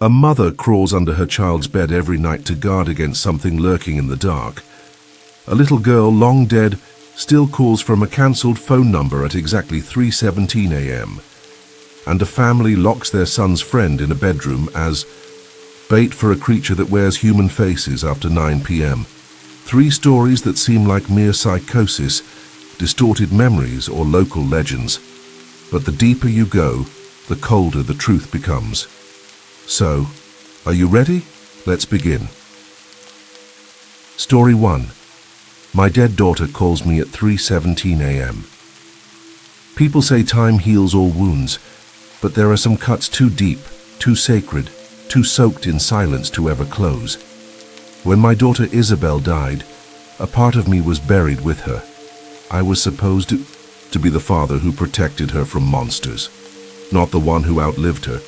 A mother crawls under her child's bed every night to guard against something lurking in the dark. A little girl, long dead, still calls from a cancelled phone number at exactly 3:17 a.m. And a family locks their son's friend in a bedroom as bait for a creature that wears human faces after 9 p.m. 3 stories that seem like mere psychosis, distorted memories, or local legends. But the deeper you go, the colder the truth becomes. So, are you ready? Let's begin. Story 1. My dead daughter calls me at 3:17 a.m. People say time heals all wounds, but there are some cuts too deep, too sacred, too soaked in silence to ever close. When my daughter Isabel died, a part of me was buried with her. I was supposed to be the father who protected her from monsters, not the one who outlived her.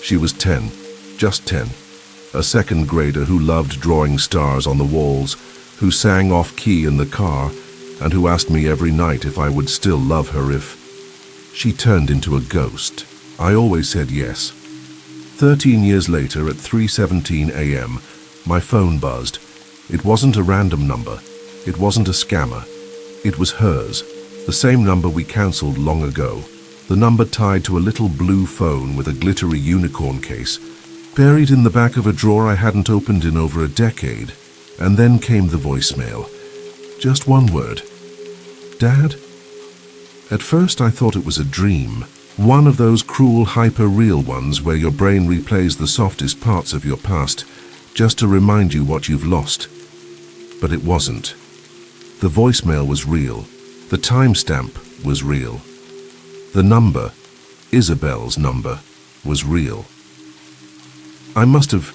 She was 10, just 10, a second grader who loved drawing stars on the walls, who sang off-key in the car, and who asked me every night if I would still love her if she turned into a ghost. I always said yes. 13 years later, at 3:17 a.m., my phone buzzed. It wasn't a random number. It wasn't a scammer. It was hers, the same number we cancelled long ago, the number tied to a little blue phone with a glittery unicorn case, buried in the back of a drawer I hadn't opened in over a decade. And then came the voicemail. Just one word. Dad? At first I thought it was a dream, one of those cruel hyper-real ones where your brain replays the softest parts of your past, just to remind you what you've lost. But it wasn't. The voicemail was real. The timestamp was real. The number, Isabel's number, was real. I must have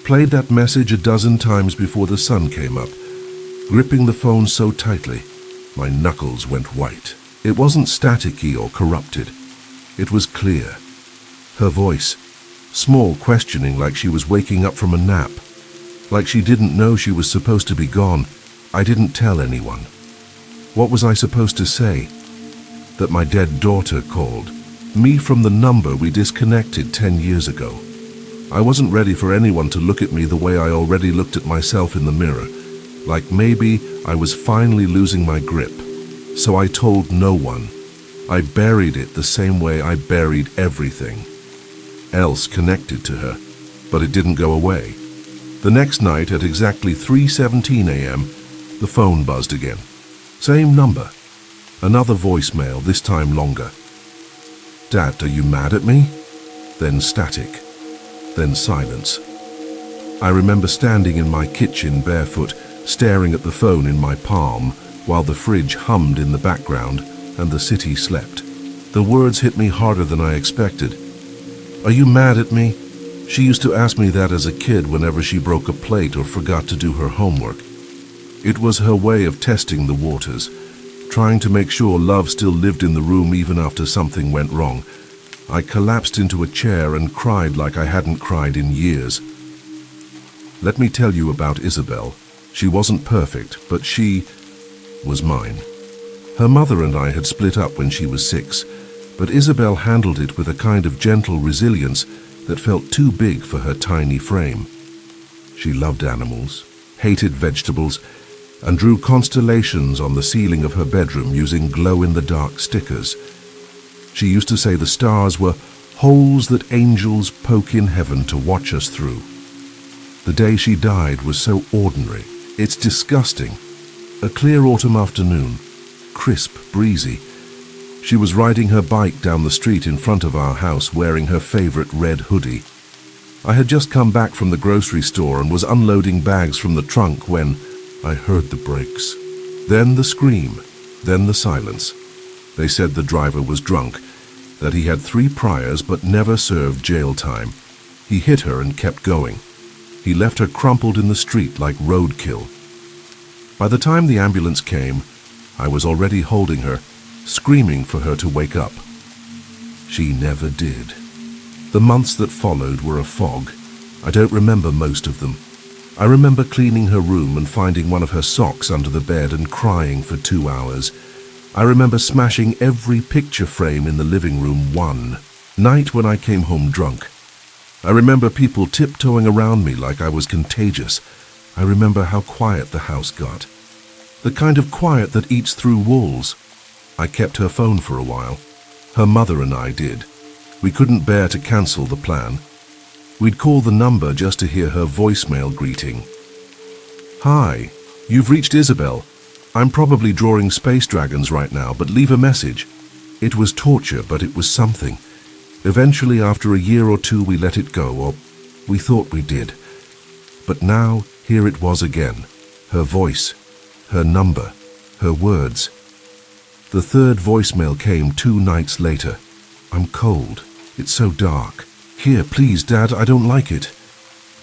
played that message a dozen times before the sun came up, gripping the phone so tightly, my knuckles went white. It wasn't staticky or corrupted. It was clear. Her voice, small, questioning, like she was waking up from a nap, like she didn't know she was supposed to be gone. I didn't tell anyone. What was I supposed to say? That my dead daughter called me from the number we disconnected 10 years ago. I wasn't ready for anyone to look at me the way I already looked at myself in the mirror, like maybe I was finally losing my grip. So I told no one. I buried it the same way I buried everything else connected to her, but it didn't go away. The next night at exactly 3:17 a.m., the phone buzzed again. Same number. Another voicemail, this time longer. Dad, are you mad at me? Then static. Then silence. I remember standing in my kitchen barefoot, staring at the phone in my palm, while the fridge hummed in the background and the city slept. The words hit me harder than I expected. Are you mad at me? She used to ask me that as a kid whenever she broke a plate or forgot to do her homework. It was her way of testing the waters, trying to make sure love still lived in the room even after something went wrong. I collapsed into a chair and cried like I hadn't cried in years. Let me tell you about Isabel. She wasn't perfect, but she was mine. Her mother and I had split up when she was 6, but Isabel handled it with a kind of gentle resilience that felt too big for her tiny frame. She loved animals, hated vegetables, and drew constellations on the ceiling of her bedroom using glow-in-the-dark stickers. She used to say the stars were holes that angels poke in heaven to watch us through. The day she died was so ordinary. It's disgusting. A clear autumn afternoon, crisp, breezy. She was riding her bike down the street in front of our house wearing her favorite red hoodie. I had just come back from the grocery store and was unloading bags from the trunk when I heard the brakes. Then the scream, then the silence. They said the driver was drunk, that he had 3 priors but never served jail time. He hit her and kept going. He left her crumpled in the street like roadkill. By the time the ambulance came, I was already holding her, screaming for her to wake up. She never did. The months that followed were a fog. I don't remember most of them. I remember cleaning her room and finding one of her socks under the bed and crying for 2 hours. I remember smashing every picture frame in the living room one night when I came home drunk. I remember people tiptoeing around me like I was contagious. I remember how quiet the house got. The kind of quiet that eats through walls. I kept her phone for a while. Her mother and I did. We couldn't bear to cancel the plan. We'd call the number just to hear her voicemail greeting. "Hi, you've reached Isabel. I'm probably drawing space dragons right now, but leave a message." It was torture, but it was something. Eventually, after a year or two, we let it go, or we thought we did. But now, here it was again. Her voice, her number, her words. The third voicemail came 2 nights later. "I'm cold. It's so dark. Here, please, Dad, I don't like it."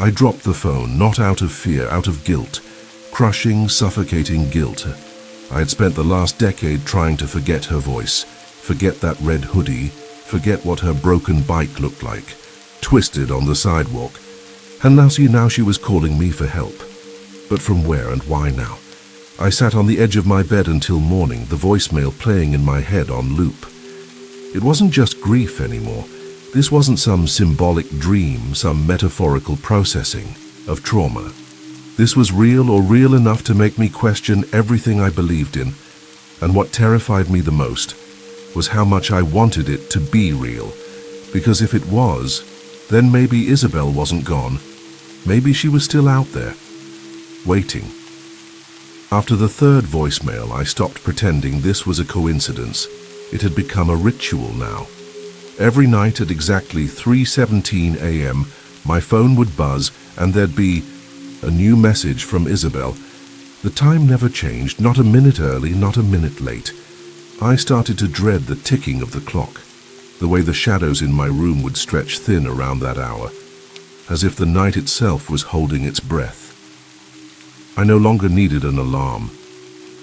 I dropped the phone, not out of fear, out of guilt. Crushing, suffocating guilt. I had spent the last decade trying to forget her voice, forget that red hoodie, forget what her broken bike looked like, twisted on the sidewalk. And now she was calling me for help. But from where and why now? I sat on the edge of my bed until morning, the voicemail playing in my head on loop. It wasn't just grief anymore. This wasn't some symbolic dream, some metaphorical processing of trauma. This was real, or real enough to make me question everything I believed in. And what terrified me the most was how much I wanted it to be real. Because if it was, then maybe Isabel wasn't gone. Maybe she was still out there, waiting. After the third voicemail, I stopped pretending this was a coincidence. It had become a ritual now. Every night at exactly 3:17 a.m., my phone would buzz and there'd be a new message from Isabel. The time never changed, not a minute early, not a minute late. I started to dread the ticking of the clock, the way the shadows in my room would stretch thin around that hour, as if the night itself was holding its breath. I no longer needed an alarm.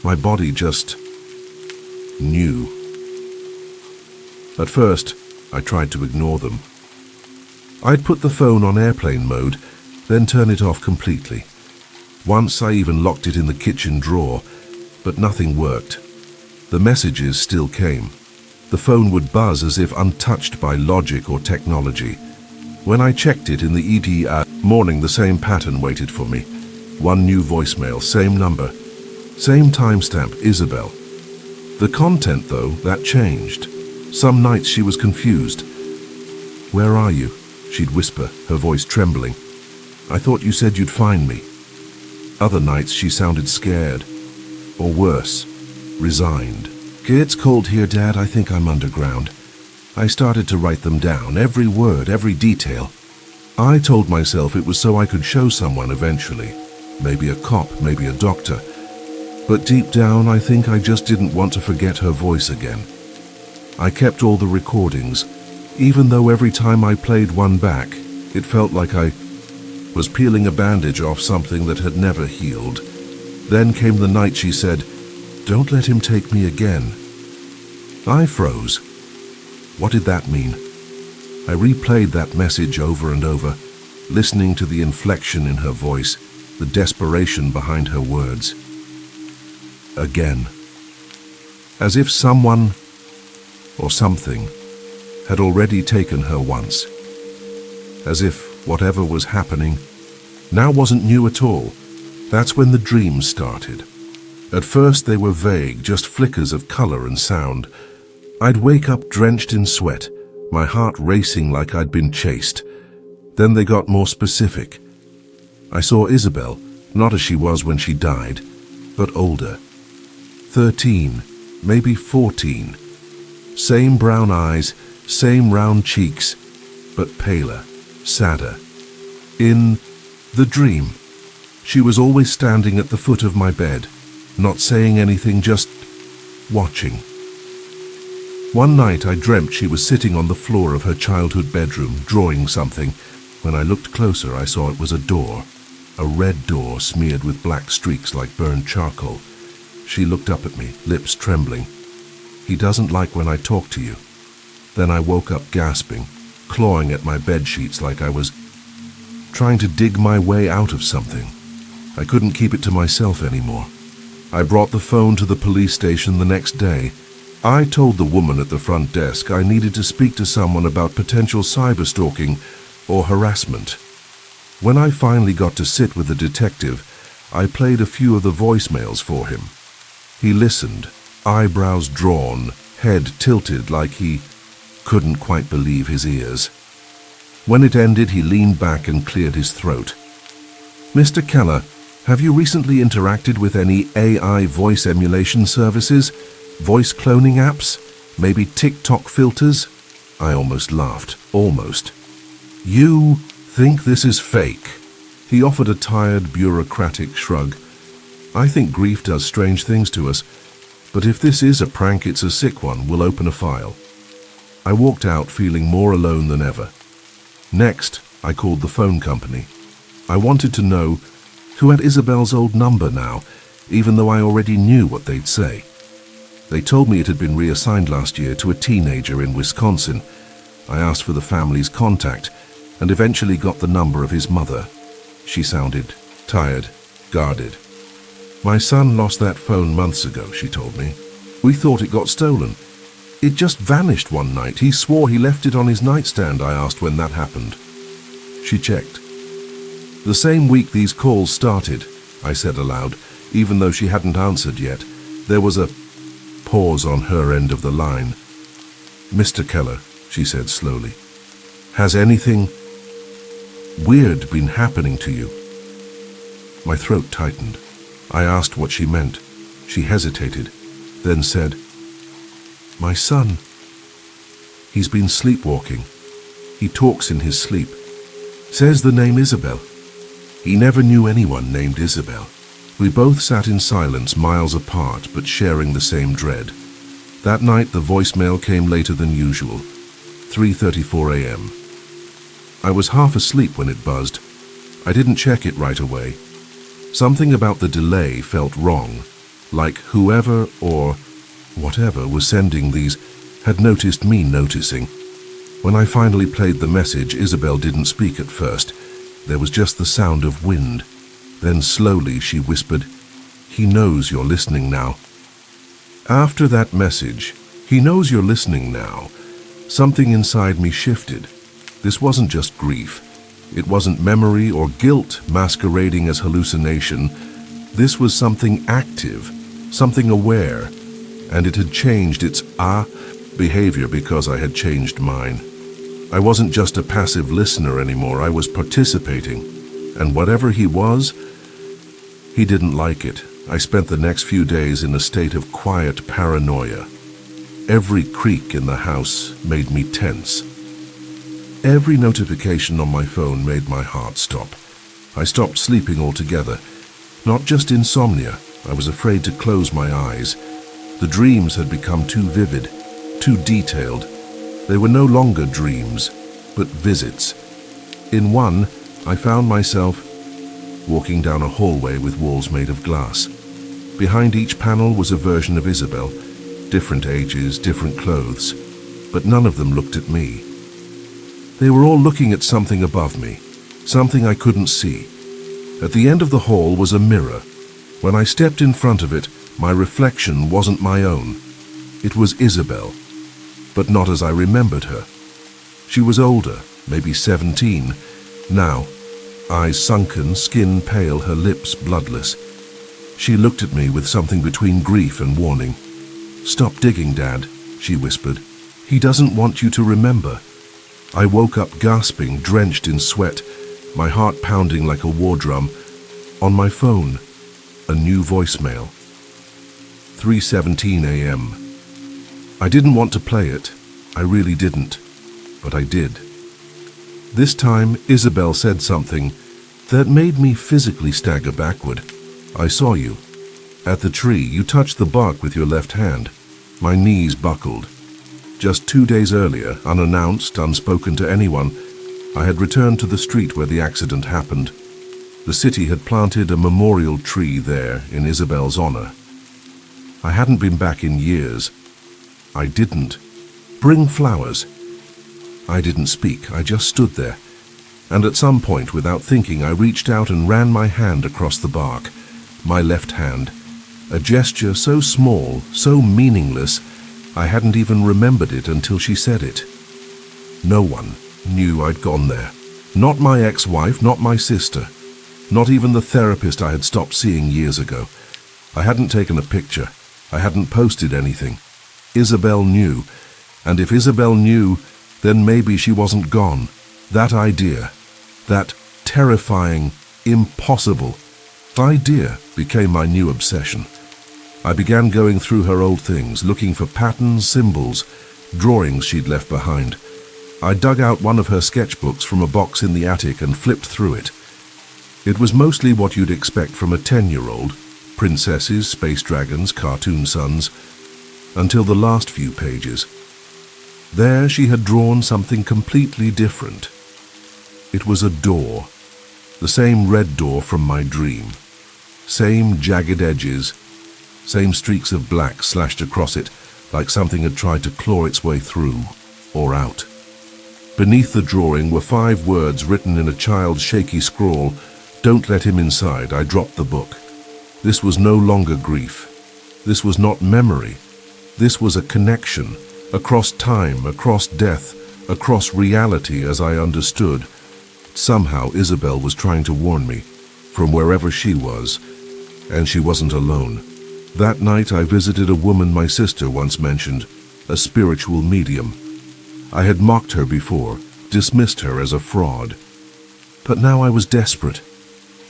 My body just knew. At first, I tried to ignore them. I'd put the phone on airplane mode, then turn it off completely. Once I even locked it in the kitchen drawer, but nothing worked. The messages still came. The phone would buzz as if untouched by logic or technology. When I checked it in the morning, the same pattern waited for me. One new voicemail, same number, same timestamp, Isabel. The content, though, that changed. Some nights she was confused. "Where are you?" she'd whisper, her voice trembling. "I thought you said you'd find me." Other nights she sounded scared, or worse, resigned. "It's cold here, Dad. I think I'm underground." I started to write them down, every word, every detail. I told myself it was so I could show someone eventually. Maybe a cop, maybe a doctor. But deep down, I think I just didn't want to forget her voice again. I kept all the recordings, even though every time I played one back, it felt like I was peeling a bandage off something that had never healed. Then came the night she said, "Don't let him take me again." I froze. What did that mean? I replayed that message over and over, listening to the inflection in her voice, the desperation behind her words. Again. As if someone or something had already taken her once. As if whatever was happening now wasn't new at all. That's when the dreams started. At first they were vague, just flickers of color and sound. I'd wake up drenched in sweat, my heart racing like I'd been chased. Then they got more specific. I saw Isabel, not as she was when she died, but older. 13, maybe 14. Same brown eyes, same round cheeks, but paler, sadder. In the dream, she was always standing at the foot of my bed, not saying anything, just watching. One night I dreamt she was sitting on the floor of her childhood bedroom, drawing something. When I looked closer, I saw it was a door, a red door smeared with black streaks like burned charcoal. She looked up at me, lips trembling. "He doesn't like when I talk to you." Then I woke up gasping, clawing at my bed sheets like I was trying to dig my way out of something. I couldn't keep it to myself anymore. I brought the phone to the police station the next day. I told the woman at the front desk I needed to speak to someone about potential cyberstalking, or harassment. When I finally got to sit with the detective, I played a few of the voicemails for him. He listened, eyebrows drawn, head tilted like he couldn't quite believe his ears. When it ended, he leaned back and cleared his throat. "Mr. Keller, have you recently interacted with any AI voice emulation services? Voice cloning apps? Maybe TikTok filters?" I almost laughed. Almost. "You think this is fake?" He offered a tired, bureaucratic shrug. "I think grief does strange things to us, but if this is a prank, it's a sick one. We'll open a file." I walked out feeling more alone than ever. Next, I called the phone company. I wanted to know who had Isabel's old number now, even though I already knew what they'd say. They told me it had been reassigned last year to a teenager in Wisconsin. I asked for the family's contact and eventually got the number of his mother. She sounded tired, guarded. "My son lost that phone months ago," she told me. "We thought it got stolen. It just vanished one night. He swore he left it on his nightstand." I asked when that happened. She checked. "The same week these calls started," I said aloud, even though she hadn't answered yet. There was a pause on her end of the line. "Mr. Keller," she said slowly, "has anything weird been happening to you?" My throat tightened. I asked what she meant. She hesitated, then said, "My son. He's been sleepwalking. He talks in his sleep. Says the name Isabel. He never knew anyone named Isabel." We both sat in silence, miles apart, but sharing the same dread. That night, the voicemail came later than usual, 3:34 a.m. I was half asleep when it buzzed. I didn't check it right away. Something about the delay felt wrong, like whoever or whatever was sending these had noticed me noticing. When I finally played the message, Isabel didn't speak at first. There was just the sound of wind. Then slowly she whispered, "He knows you're listening now." After that message, "He knows you're listening now," something inside me shifted. This wasn't just grief. It wasn't memory or guilt masquerading as hallucination. This was something active, something aware, and it had changed its behavior because I had changed mine. I wasn't just a passive listener anymore. I was participating. And whatever he was, he didn't like it. I spent the next few days in a state of quiet paranoia. Every creak in the house made me tense. Every notification on my phone made my heart stop. I stopped sleeping altogether. Not just insomnia. I was afraid to close my eyes. The dreams had become too vivid, too detailed. They were no longer dreams, but visits. In one, I found myself walking down a hallway with walls made of glass. Behind each panel was a version of Isabel, different ages, different clothes, but none of them looked at me. They were all looking at something above me, something I couldn't see. At the end of the hall was a mirror. When I stepped in front of it, my reflection wasn't my own. It was Isabel, but not as I remembered her. She was older, maybe 17, now, eyes sunken, skin pale, her lips bloodless. She looked at me with something between grief and warning. "Stop digging, Dad," she whispered. "He doesn't want you to remember." I woke up gasping, drenched in sweat, my heart pounding like a war drum. On my phone, a new voicemail. 3:17 a.m. I didn't want to play it. I really didn't, but I did. This time, Isabel said something that made me physically stagger backward. "I saw you. At the tree, you touched the bark with your left hand." My knees buckled. Just 2 days earlier, unannounced, unspoken to anyone, I had returned to the street where the accident happened. The city had planted a memorial tree there in Isabel's honor. I hadn't been back in years. I didn't bring flowers. I didn't speak. I just stood there. And at some point, without thinking, I reached out and ran my hand across the bark. My left hand. A gesture so small, so meaningless, I hadn't even remembered it until she said it. No one knew I'd gone there. Not my ex-wife, not my sister, not even the therapist I had stopped seeing years ago. I hadn't taken a picture. I hadn't posted anything. Isabel knew, and if Isabel knew, then maybe she wasn't gone. That idea, that terrifying, impossible idea became my new obsession. I began going through her old things, looking for patterns, symbols, drawings she'd left behind. I dug out one of her sketchbooks from a box in the attic and flipped through it. It was mostly what you'd expect from a 10-year-old, princesses, space dragons, cartoon suns, until the last few pages. There she had drawn something completely different. It was a door, the same red door from my dream. Same jagged edges, same streaks of black slashed across it like something had tried to claw its way through or out. Beneath the drawing were 5 words written in a child's shaky scrawl. Don't let him inside. I dropped the book. This was no longer grief. This was not memory. This was a connection, across time, across death, across reality as I understood. Somehow Isabel was trying to warn me, from wherever she was, and she wasn't alone. That night I visited a woman my sister once mentioned, a spiritual medium. I had mocked her before, dismissed her as a fraud. But now I was desperate.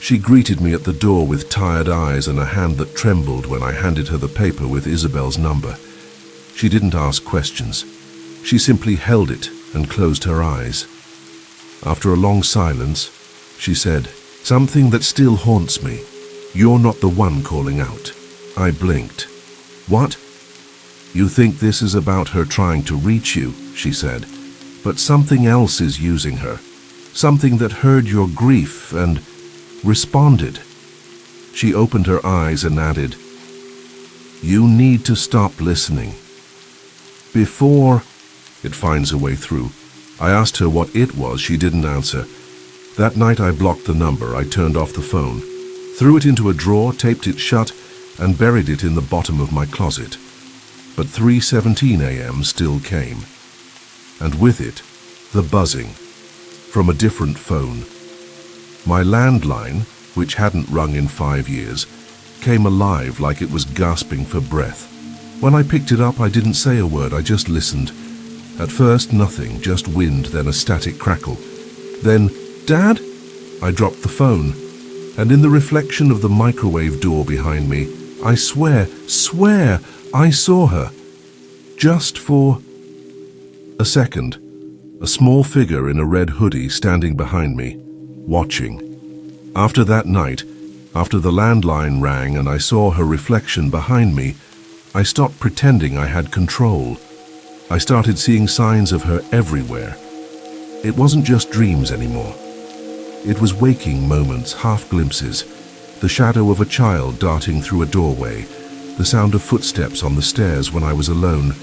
She greeted me at the door with tired eyes and a hand that trembled when I handed her the paper with Isabel's number. She didn't ask questions. She simply held it and closed her eyes. After a long silence, she said, "Something that still haunts me. You're not the one calling out." I blinked. "What?" "You think this is about her trying to reach you," she said, "but something else is using her. Something that heard your grief and responded." She opened her eyes and added, "You need to stop listening. Before it finds a way through." I asked her what it was. She didn't answer. That night I blocked the number. I turned off the phone, threw it into a drawer, taped it shut, and buried it in the bottom of my closet. But 3:17 a.m. still came, and with it, the buzzing from a different phone. My landline, which hadn't rung in 5 years, came alive like it was gasping for breath. When I picked it up, I didn't say a word. I just listened. At first, nothing, just wind, then a static crackle. Then, "Dad?" I dropped the phone, and in the reflection of the microwave door behind me, I swear, I saw her. Just for a second, a small figure in a red hoodie standing behind me, watching. After that night, after the landline rang and I saw her reflection behind me, I stopped pretending I had control. I started seeing signs of her everywhere. It wasn't just dreams anymore. It was waking moments, half glimpses, the shadow of a child darting through a doorway, the sound of footsteps on the stairs when I was alone,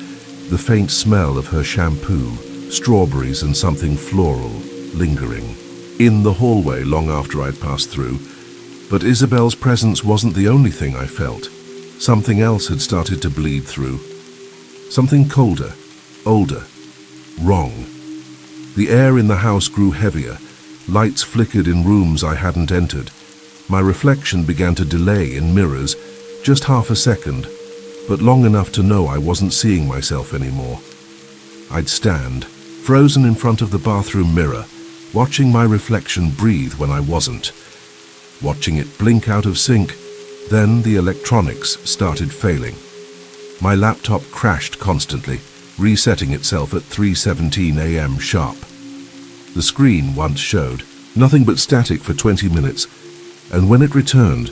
the faint smell of her shampoo, strawberries and something floral, lingering. In the hallway long after I'd passed through. But Isabel's presence wasn't the only thing I felt. Something else had started to bleed through. Something colder, older, wrong. The air in the house grew heavier. Lights flickered in rooms I hadn't entered. My reflection began to delay in mirrors, just half a second, but long enough to know I wasn't seeing myself anymore. I'd stand, frozen in front of the bathroom mirror, watching my reflection breathe when I wasn't, watching it blink out of sync. Then the electronics started failing. My laptop crashed constantly, resetting itself at 3:17 a.m. sharp. The screen once showed nothing but static for 20 minutes, and when it returned,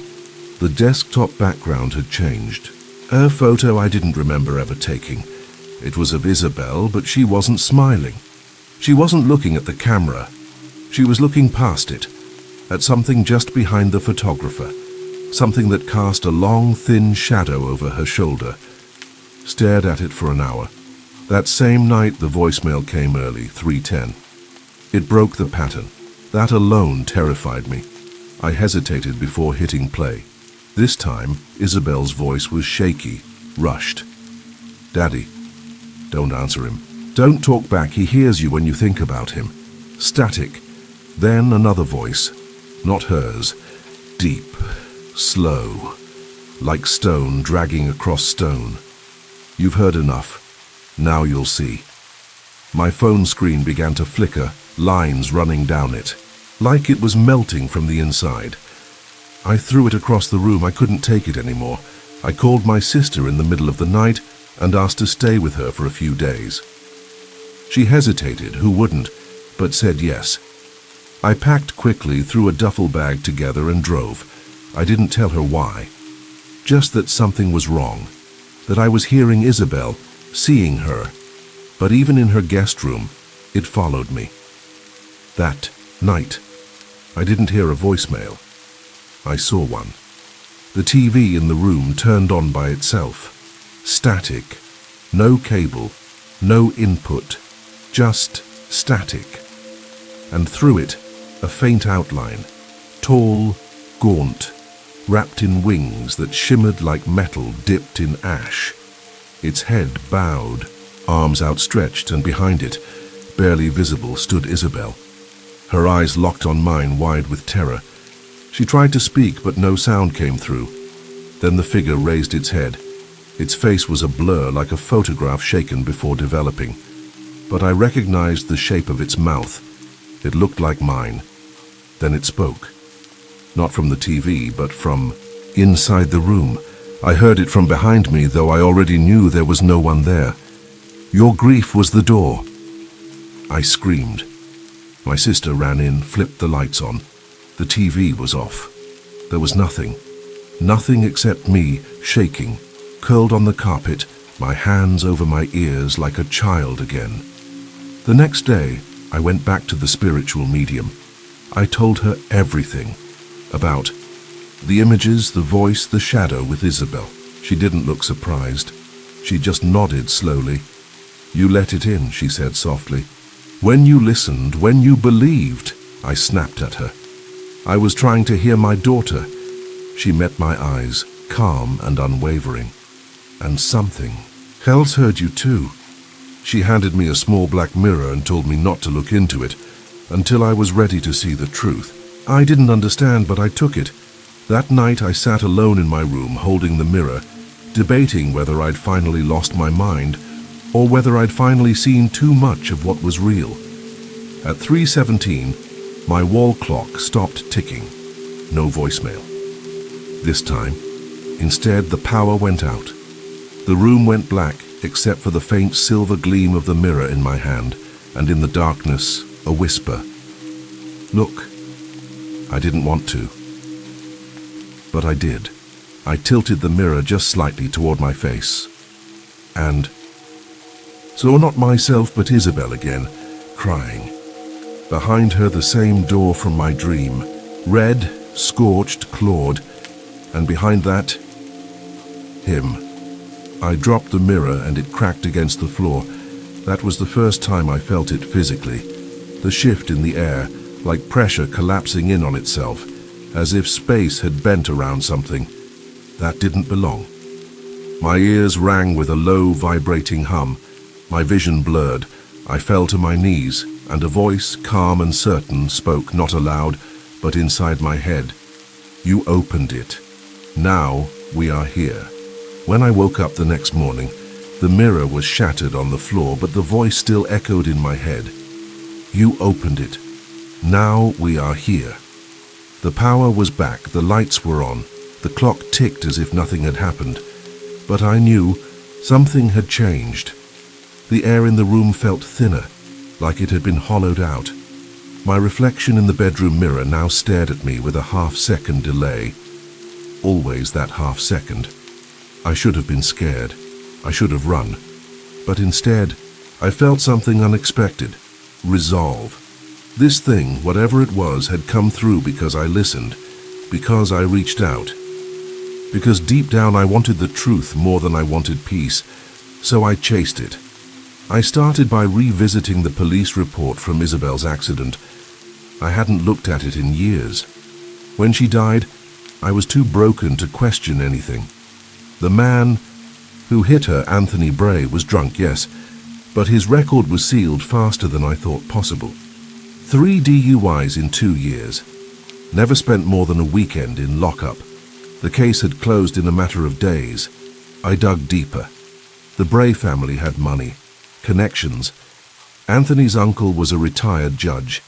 the desktop background had changed. A photo I didn't remember ever taking. It was of Isabel, but she wasn't smiling. She wasn't looking at the camera. She was looking past it, at something just behind the photographer, something that cast a long, thin shadow over her shoulder. Stared at it for an hour. That same night, the voicemail came early, 3:10. It broke the pattern. That alone terrified me. I hesitated before hitting play. This time, Isabel's voice was shaky, rushed. "Daddy." "Don't answer him. Don't talk back. He hears you when you think about him." Static. Then another voice, not hers, deep, slow, like stone dragging across stone. You've heard enough. Now you'll see. My phone screen began to flicker, lines running down it, like it was melting from the inside. I threw it across the room. I couldn't take it anymore. I called my sister in the middle of the night and asked to stay with her for a few days. She hesitated, who wouldn't, but said yes. I packed quickly, threw a duffel bag together and drove. I didn't tell her why. Just that something was wrong, that I was hearing Isabel, seeing her. But even in her guest room, it followed me. That night, I didn't hear a voicemail. I saw one. The TV in the room turned on by itself. Static. No cable. No input. Just static. And through it, a faint outline. Tall, gaunt, wrapped in wings that shimmered like metal dipped in ash. Its head bowed, arms outstretched, and behind it, barely visible, stood Isabel. Her eyes locked on mine, wide with terror. She tried to speak, but no sound came through. Then the figure raised its head. Its face was a blur, like a photograph shaken before developing. But I recognized the shape of its mouth. It looked like mine. Then it spoke. Not from the TV, but from inside the room. I heard it from behind me, though I already knew there was no one there. "Your grief was the door." I screamed. My sister ran in, flipped the lights on. The TV was off. There was nothing. Nothing except me, shaking, curled on the carpet, my hands over my ears like a child again. The next day, I went back to the spiritual medium. I told her everything about the images, the voice, the shadow with Isabel. She didn't look surprised. She just nodded slowly. "You let it in," she said softly. "When you listened, when you believed," I snapped at her. "I was trying to hear my daughter." She met my eyes, calm and unwavering. "And something else heard you too." She handed me a small black mirror and told me not to look into it until I was ready to see the truth. I didn't understand, but I took it. That night I sat alone in my room holding the mirror, debating whether I'd finally lost my mind or whether I'd finally seen too much of what was real. At 3:17, my wall clock stopped ticking. No voicemail. This time, instead, the power went out. The room went black, except for the faint silver gleam of the mirror in my hand, and in the darkness, a whisper. "Look." I didn't want to, but I did. I tilted the mirror just slightly toward my face, and saw not myself but Isabel again, crying. Behind her, the same door from my dream, red, scorched, clawed, and behind that, him. I dropped the mirror and it cracked against the floor. That was the first time I felt it physically. The shift in the air, like pressure collapsing in on itself, as if space had bent around something that didn't belong. My ears rang with a low, vibrating hum. My vision blurred. I fell to my knees, and a voice, calm and certain, spoke not aloud, but inside my head. "You opened it. Now we are here." When I woke up the next morning, the mirror was shattered on the floor, but the voice still echoed in my head. "You opened it. Now we are here." The power was back, the lights were on, the clock ticked as if nothing had happened. But I knew something had changed. The air in the room felt thinner, like it had been hollowed out. My reflection in the bedroom mirror now stared at me with a half-second delay. Always that half-second. I should have been scared. I should have run. But instead, I felt something unexpected. Resolve. This thing, whatever it was, had come through because I listened, because I reached out. Because deep down I wanted the truth more than I wanted peace, so I chased it. I started by revisiting the police report from Isabel's accident. I hadn't looked at it in years. When she died, I was too broken to question anything. The man who hit her, Anthony Bray, was drunk, yes, but his record was sealed faster than I thought possible. 3 DUIs in 2 years. Never spent more than a weekend in lockup. The case had closed in a matter of days. I dug deeper. The Bray family had money, connections. Anthony's uncle was a retired judge.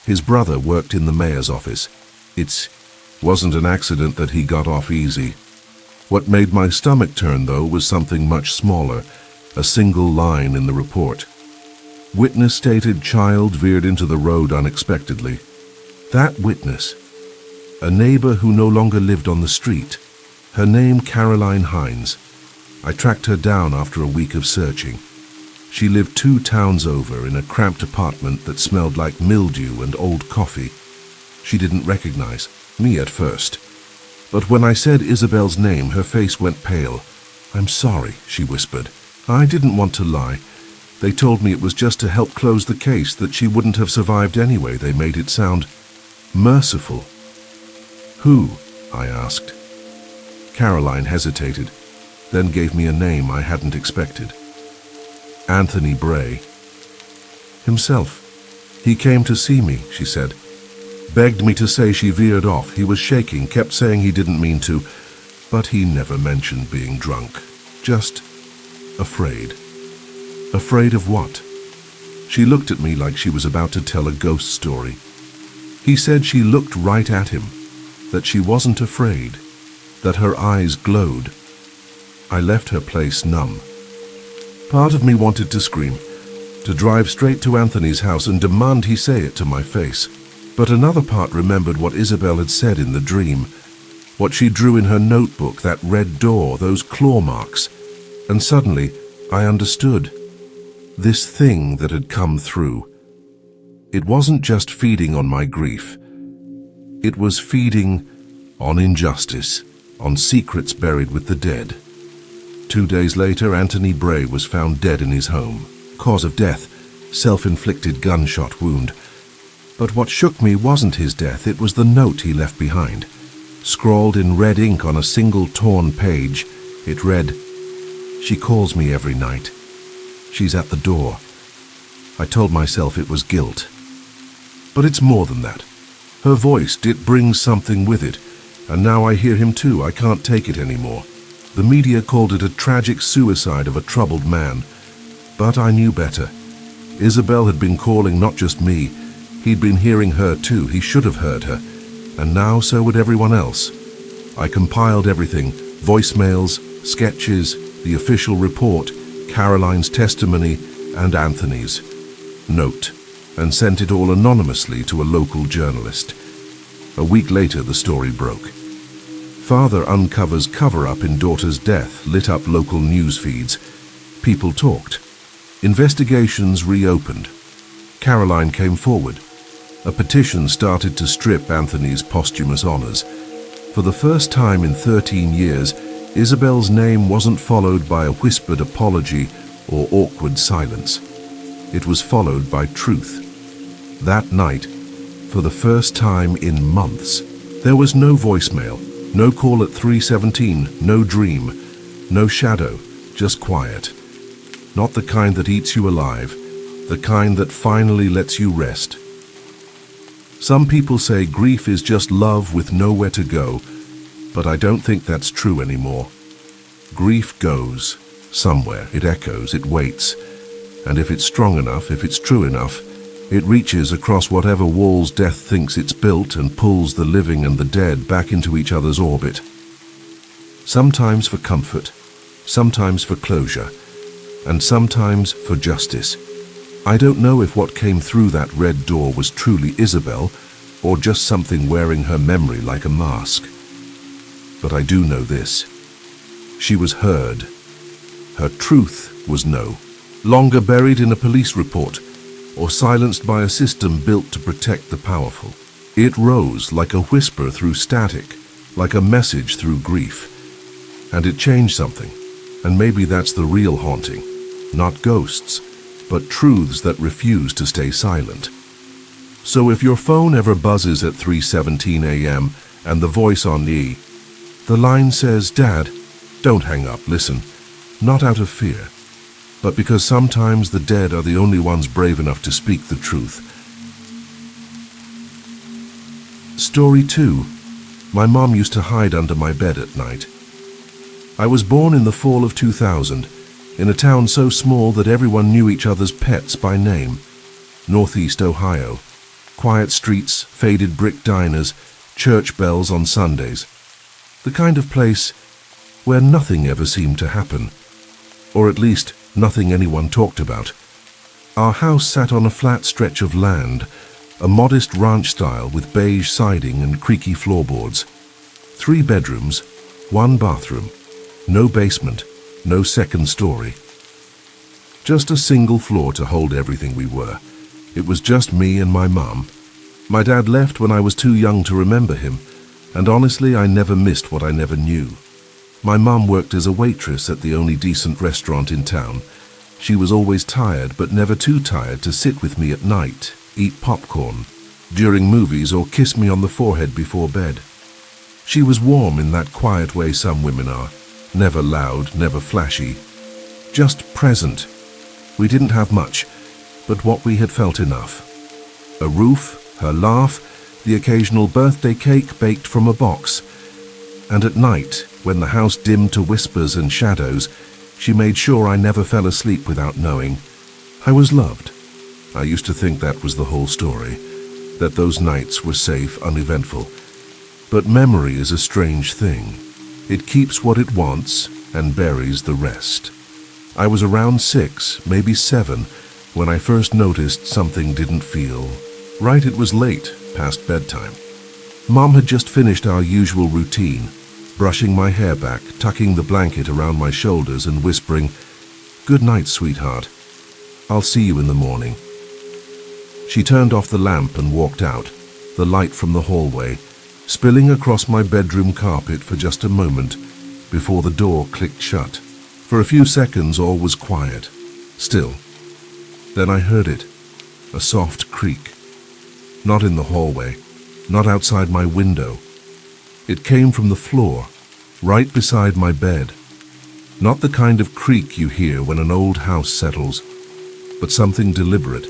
His brother worked in the mayor's office. It wasn't an accident that he got off easy. What made my stomach turn, though, was something much smaller, a single line in the report. Witness stated child veered into the road unexpectedly. That witness, a neighbor who no longer lived on the street, her name Caroline Hines. I tracked her down after a week of searching. She lived 2 towns over in a cramped apartment that smelled like mildew and old coffee. She didn't recognize me at first. But when I said Isabel's name, her face went pale. "I'm sorry," she whispered. "I didn't want to lie. They told me it was just to help close the case, that she wouldn't have survived anyway. They made it sound merciful." "Who?" I asked. Caroline hesitated, then gave me a name I hadn't expected. Anthony Bray. Himself. "He came to see me," she said. "Begged me to say she veered off. He was shaking, kept saying he didn't mean to, but he never mentioned being drunk. Just afraid." "Afraid of what?" She looked at me like she was about to tell a ghost story. He said she looked right at him, that she wasn't afraid, that her eyes glowed. I left her place numb. Part of me wanted to scream, to drive straight to Anthony's house and demand he say it to my face. But another part remembered what Isabel had said in the dream, what she drew in her notebook, that red door, those claw marks. And suddenly, I understood. This thing that had come through. It wasn't just feeding on my grief. It was feeding on injustice, on secrets buried with the dead. 2 days later, Anthony Bray was found dead in his home. Cause of death, self-inflicted gunshot wound. But what shook me wasn't his death, it was the note he left behind. Scrawled in red ink on a single torn page, it read, "She calls me every night. She's at the door." I told myself it was guilt. But it's more than that. Her voice, it brings something with it. And now I hear him too. I can't take it anymore. The media called it a tragic suicide of a troubled man. But I knew better. Isabel had been calling not just me. He'd been hearing her too. He should have heard her. And now so would everyone else. I compiled everything. Voicemails, sketches, the official report, Caroline's testimony, and Anthony's note, and sent it all anonymously to a local journalist. A week later, the story broke. Father uncovers cover-up in daughter's death, lit up local news feeds. People talked. Investigations reopened. Caroline came forward. A petition started to strip Anthony's posthumous honors. For the first time in 13 years, Isabel's name wasn't followed by a whispered apology or awkward silence. It was followed by truth. That night, for the first time in months, there was no voicemail, no call at 317, no dream, no shadow, just quiet. Not the kind that eats you alive, the kind that finally lets you rest. Some people say grief is just love with nowhere to go, but I don't think that's true anymore. Grief goes somewhere, it echoes, it waits, and if it's strong enough, if it's true enough, it reaches across whatever walls death thinks it's built and pulls the living and the dead back into each other's orbit. Sometimes for comfort, sometimes for closure, and sometimes for justice. I don't know if what came through that red door was truly Isabel, or just something wearing her memory like a mask. But I do know this. She was heard. Her truth was no longer buried in a police report, or silenced by a system built to protect the powerful. It rose like a whisper through static, like a message through grief. And it changed something, and maybe that's the real haunting. Not ghosts, but truths that refuse to stay silent. So if your phone ever buzzes at 3:17 a.m. and the voice on the line says, "Dad, don't hang up, listen," not out of fear, but because sometimes the dead are the only ones brave enough to speak the truth. Story 2. My mom used to hide under my bed at night. I was born in the fall of 2000, in a town so small that everyone knew each other's pets by name. Northeast Ohio. Quiet streets, faded brick diners, church bells on Sundays. The kind of place where nothing ever seemed to happen, or at least nothing anyone talked about. Our house sat on a flat stretch of land, a modest ranch style with beige siding and creaky floorboards. 3 bedrooms, 1 bathroom, no basement, no second story. Just a single floor to hold everything we were. It was just me and my mum. My dad left when I was too young to remember him, and honestly I never missed what I never knew. My mum worked as a waitress at the only decent restaurant in town. She was always tired, but never too tired to sit with me at night, eat popcorn, during movies, or kiss me on the forehead before bed. She was warm in that quiet way some women are, never loud, never flashy, just present. We didn't have much, but what we had felt enough. A roof, her laugh, the occasional birthday cake baked from a box. And at night, when the house dimmed to whispers and shadows, she made sure I never fell asleep without knowing I was loved. I used to think that was the whole story, that those nights were safe, uneventful. But memory is a strange thing. It keeps what it wants and buries the rest. I was around 6, maybe 7, when I first noticed something didn't feel right. It was late, past bedtime. Mom had just finished our usual routine, brushing my hair back, tucking the blanket around my shoulders and whispering, "Good night, sweetheart. I'll see you in the morning." She turned off the lamp and walked out, the light from the hallway spilling across my bedroom carpet for just a moment before the door clicked shut. For a few seconds all was quiet, still. Then I heard it, a soft creak. Not in the hallway, not outside my window. It came from the floor, right beside my bed. Not the kind of creak you hear when an old house settles, but something deliberate.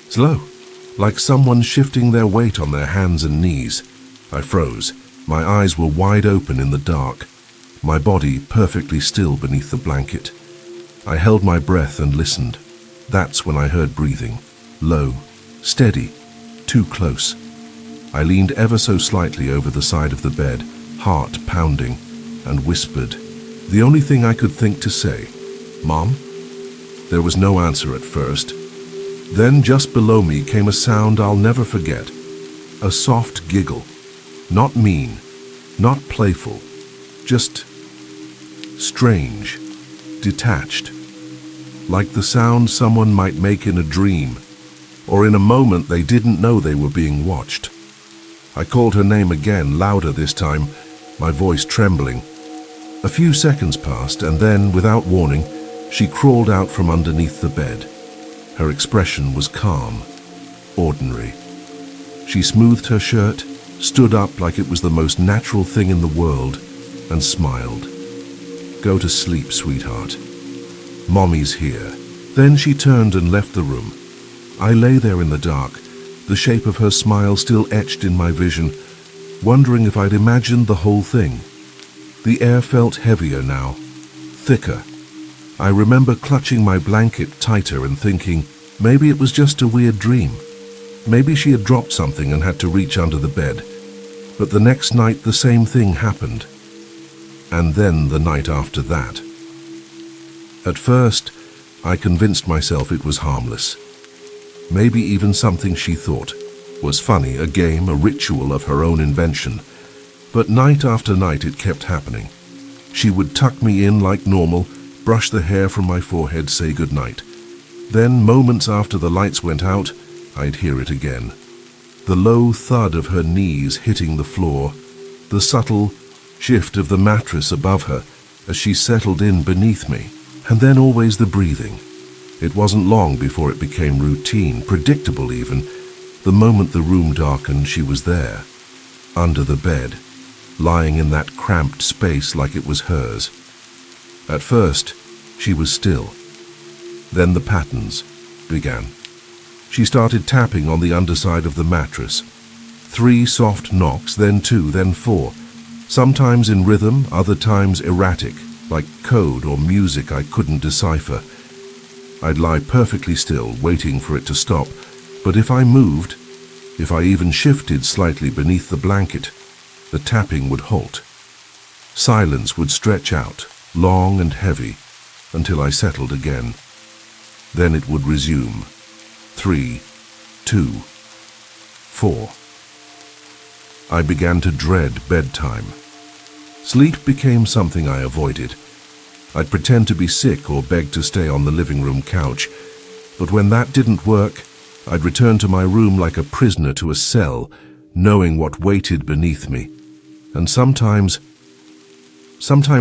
Slow, like someone shifting their weight on their hands and knees. I froze. My eyes were wide open in the dark, my body perfectly still beneath the blanket. I held my breath and listened. That's when I heard breathing, low, steady, too close. I leaned ever so slightly over the side of the bed, heart pounding, and whispered, the only thing I could think to say, "Mom?" There was no answer at first. Then just below me came a sound I'll never forget, a soft giggle. Not mean, not playful, just strange, detached, like the sound someone might make in a dream, or in a moment they didn't know they were being watched. I called her name again, louder this time, my voice trembling. A few seconds passed, and then, without warning, she crawled out from underneath the bed. Her expression was calm, ordinary. She smoothed her shirt, stood up like it was the most natural thing in the world, and smiled. "Go to sleep, sweetheart. Mommy's here." Then she turned and left the room. I lay there in the dark, the shape of her smile still etched in my vision, wondering if I'd imagined the whole thing. The air felt heavier now, thicker. I remember clutching my blanket tighter and thinking, maybe it was just a weird dream. Maybe she had dropped something and had to reach under the bed. But the next night the same thing happened. And then the night after that. At first, I convinced myself it was harmless. Maybe even something she thought was funny, a game, a ritual of her own invention. But night after night it kept happening. She would tuck me in like normal, brush the hair from my forehead, say goodnight. Then, moments after the lights went out, I'd hear it again. The low thud of her knees hitting the floor, the subtle shift of the mattress above her as she settled in beneath me, and then always the breathing. It wasn't long before it became routine, predictable even. The moment the room darkened, she was there, under the bed, lying in that cramped space like it was hers. At first, she was still. Then the patterns began. She started tapping on the underside of the mattress, 3 soft knocks, then 2, then 4. Sometimes in rhythm, other times erratic, like code or music I couldn't decipher. I'd lie perfectly still, waiting for it to stop, but if I moved, if I even shifted slightly beneath the blanket, the tapping would halt. Silence would stretch out, long and heavy, until I settled again. Then it would resume. 3, 2, 4. I began to dread bedtime. Sleep became something I avoided. I'd pretend to be sick or beg to stay on the living room couch, but when that didn't work, I'd return to my room like a prisoner to a cell, knowing what waited beneath me. And sometimes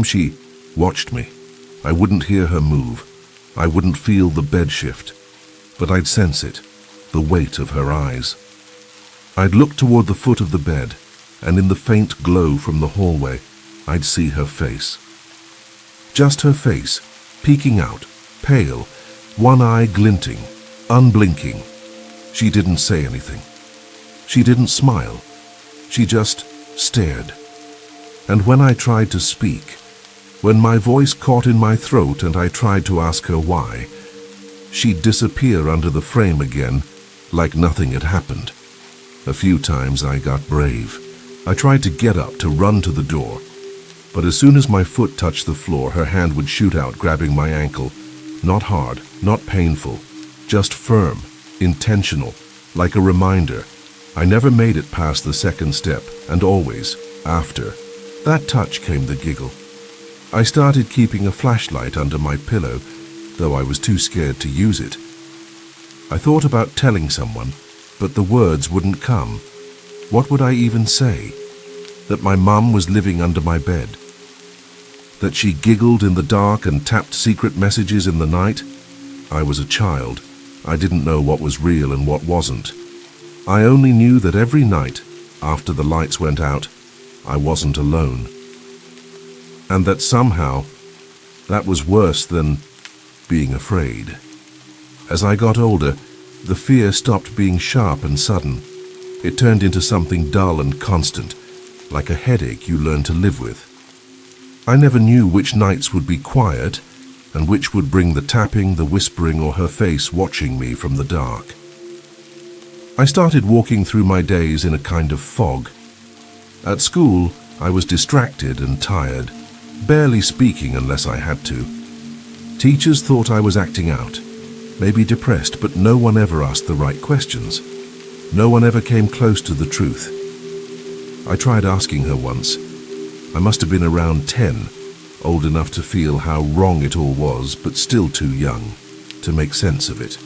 she watched me. I wouldn't hear her move. I wouldn't feel the bed shift, but I'd sense it, the weight of her eyes. I'd look toward the foot of the bed, and in the faint glow from the hallway, I'd see her face. Just her face, peeking out, pale, one eye glinting, unblinking. She didn't say anything. She didn't smile. She just stared. And when I tried to speak, when my voice caught in my throat and I tried to ask her why, she'd disappear under the frame again, like nothing had happened. A few times I got brave. I tried to get up, to run to the door. But as soon as my foot touched the floor, her hand would shoot out, grabbing my ankle. Not hard, not painful, just firm, intentional, like a reminder. I never made it past the second step, and always, after that touch came the giggle. I started keeping a flashlight under my pillow, though I was too scared to use it. I thought about telling someone, but the words wouldn't come. What would I even say? That my mum was living under my bed? That she giggled in the dark and tapped secret messages in the night? I was a child. I didn't know what was real and what wasn't. I only knew that every night, after the lights went out, I wasn't alone. And that somehow, that was worse than being afraid. As I got older, the fear stopped being sharp and sudden. It turned into something dull and constant, like a headache you learn to live with. I never knew which nights would be quiet and which would bring the tapping, the whispering, or her face watching me from the dark. I started walking through my days in a kind of fog. At school, I was distracted and tired, barely speaking unless I had to. Teachers thought I was acting out, maybe depressed, but no one ever asked the right questions. No one ever came close to the truth. I tried asking her once. I must have been around 10, old enough to feel how wrong it all was, but still too young to make sense of it.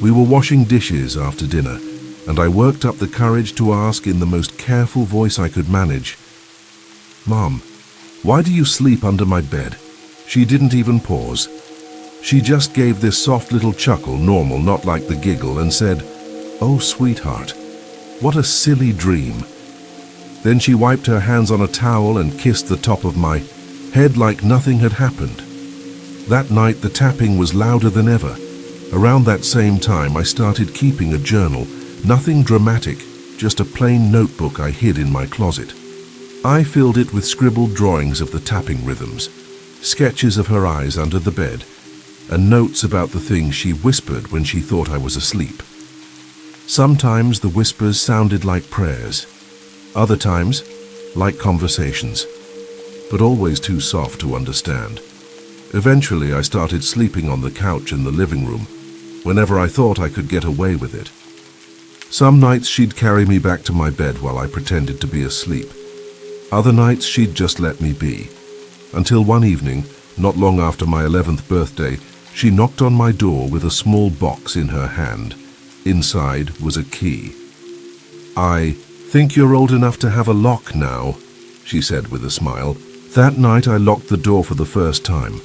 We were washing dishes after dinner, and I worked up the courage to ask in the most careful voice I could manage, "Mom, why do you sleep under my bed?" She didn't even pause. She just gave this soft little chuckle, normal, not like the giggle, and said, "Oh, sweetheart, what a silly dream." Then she wiped her hands on a towel and kissed the top of my head like nothing had happened. That night, the tapping was louder than ever. Around that same time, I started keeping a journal. Nothing dramatic, just a plain notebook I hid in my closet. I filled it with scribbled drawings of the tapping rhythms, sketches of her eyes under the bed, and notes about the things she whispered when she thought I was asleep. Sometimes the whispers sounded like prayers, other times like conversations, but always too soft to understand. Eventually, I started sleeping on the couch in the living room, whenever I thought I could get away with it. Some nights she'd carry me back to my bed while I pretended to be asleep. Other nights she'd just let me be. Until one evening, not long after my 11th birthday, she knocked on my door with a small box in her hand. Inside was a key. "I think you're old enough to have a lock now," she said with a smile. That night I locked the door for the first time.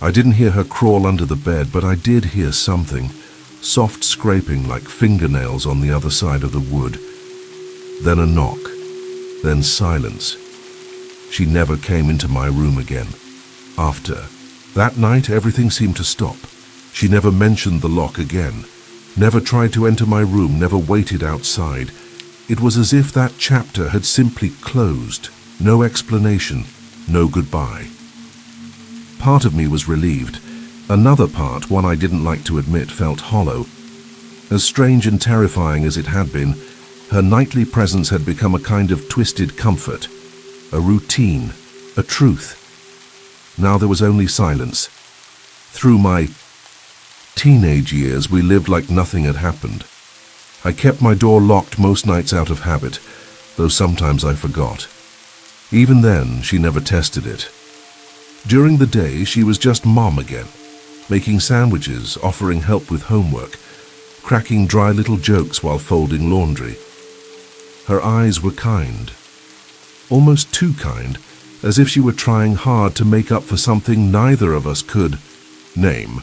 I didn't hear her crawl under the bed, but I did hear something, soft scraping like fingernails on the other side of the wood. Then a knock, then silence. She never came into my room again. After that night, everything seemed to stop. She never mentioned the lock again, never tried to enter my room, never waited outside. It was as if that chapter had simply closed. No explanation, no goodbye. Part of me was relieved. Another part, one I didn't like to admit, felt hollow. As strange and terrifying as it had been, her nightly presence had become a kind of twisted comfort, a routine, a truth. Now there was only silence. Through my teenage years, we lived like nothing had happened. I kept my door locked most nights out of habit, though sometimes I forgot. Even then, she never tested it. During the day, she was just Mom again, making sandwiches, offering help with homework, cracking dry little jokes while folding laundry. Her eyes were kind, almost too kind, as if she were trying hard to make up for something neither of us could name.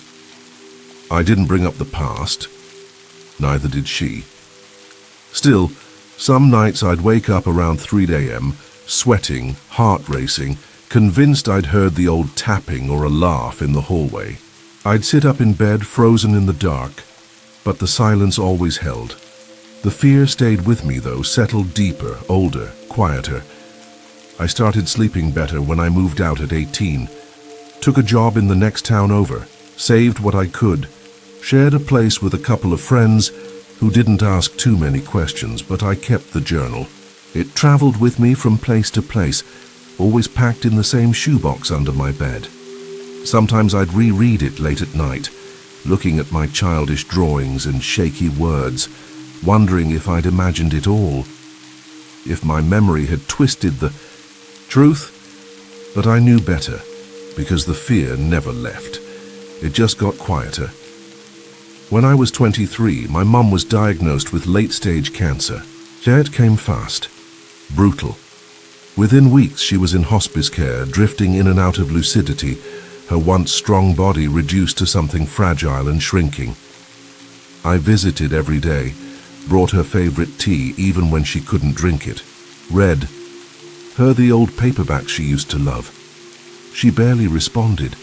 I didn't bring up the past, neither did she. Still, some nights I'd wake up around 3 a.m., sweating, heart racing, convinced I'd heard the old tapping or a laugh in the hallway. I'd sit up in bed, frozen in the dark, but the silence always held. The fear stayed with me, though, settled deeper, older, quieter. I started sleeping better when I moved out at 18, took a job in the next town over, saved what I could, shared a place with a couple of friends who didn't ask too many questions, but I kept the journal. It traveled with me from place to place, always packed in the same shoebox under my bed. Sometimes I'd reread it late at night, looking at my childish drawings and shaky words, wondering if I'd imagined it all, if my memory had twisted the truth. But I knew better, because the fear never left. It just got quieter. When I was 23, my mum was diagnosed with late-stage cancer. It came fast, brutal. Within weeks, she was in hospice care, drifting in and out of lucidity, her once strong body reduced to something fragile and shrinking. I visited every day, brought her favorite tea even when she couldn't drink it, read her the old paperbacks she used to love. She barely responded.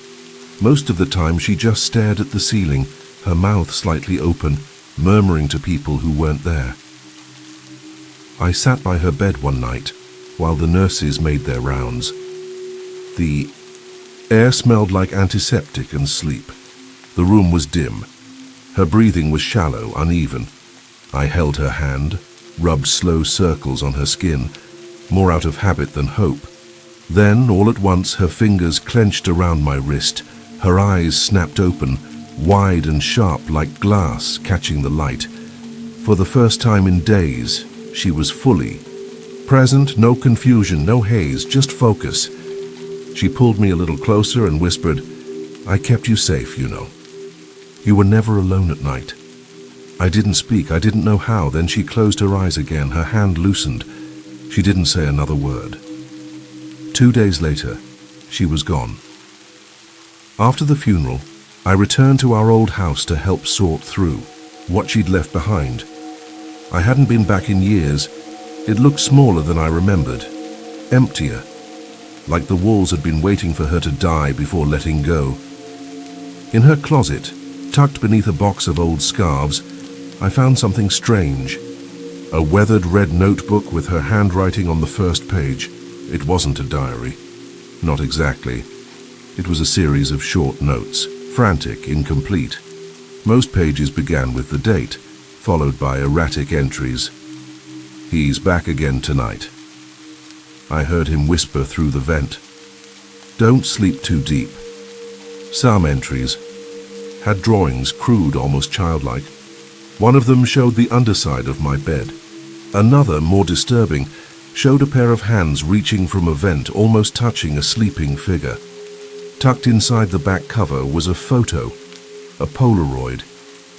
Most of the time she just stared at the ceiling, her mouth slightly open, murmuring to people who weren't there. I sat by her bed one night while the nurses made their rounds. The air smelled like antiseptic and sleep. The room was dim. Her breathing was shallow, uneven. I held her hand, rubbed slow circles on her skin, more out of habit than hope. Then, all at once, her fingers clenched around my wrist, her eyes snapped open, wide and sharp like glass catching the light. For the first time in days, she was fully present, no confusion, no haze, just focus. She pulled me a little closer and whispered, "I kept you safe, you know. You were never alone at night." I didn't speak, I didn't know how. Then she closed her eyes again, her hand loosened. She didn't say another word. 2 days later, she was gone. After the funeral, I returned to our old house to help sort through what she'd left behind. I hadn't been back in years. It looked smaller than I remembered, emptier, like the walls had been waiting for her to die before letting go. In her closet, tucked beneath a box of old scarves, I found something strange. A weathered red notebook with her handwriting on the first page. It wasn't a diary. Not exactly. It was a series of short notes, frantic, incomplete. Most pages began with the date, followed by erratic entries. "He's back again tonight." I heard him whisper through the vent. "Don't sleep too deep." Some entries had drawings, crude, almost childlike. One of them showed the underside of my bed. Another, more disturbing, showed a pair of hands reaching from a vent, almost touching a sleeping figure. Tucked inside the back cover was a photo, a Polaroid,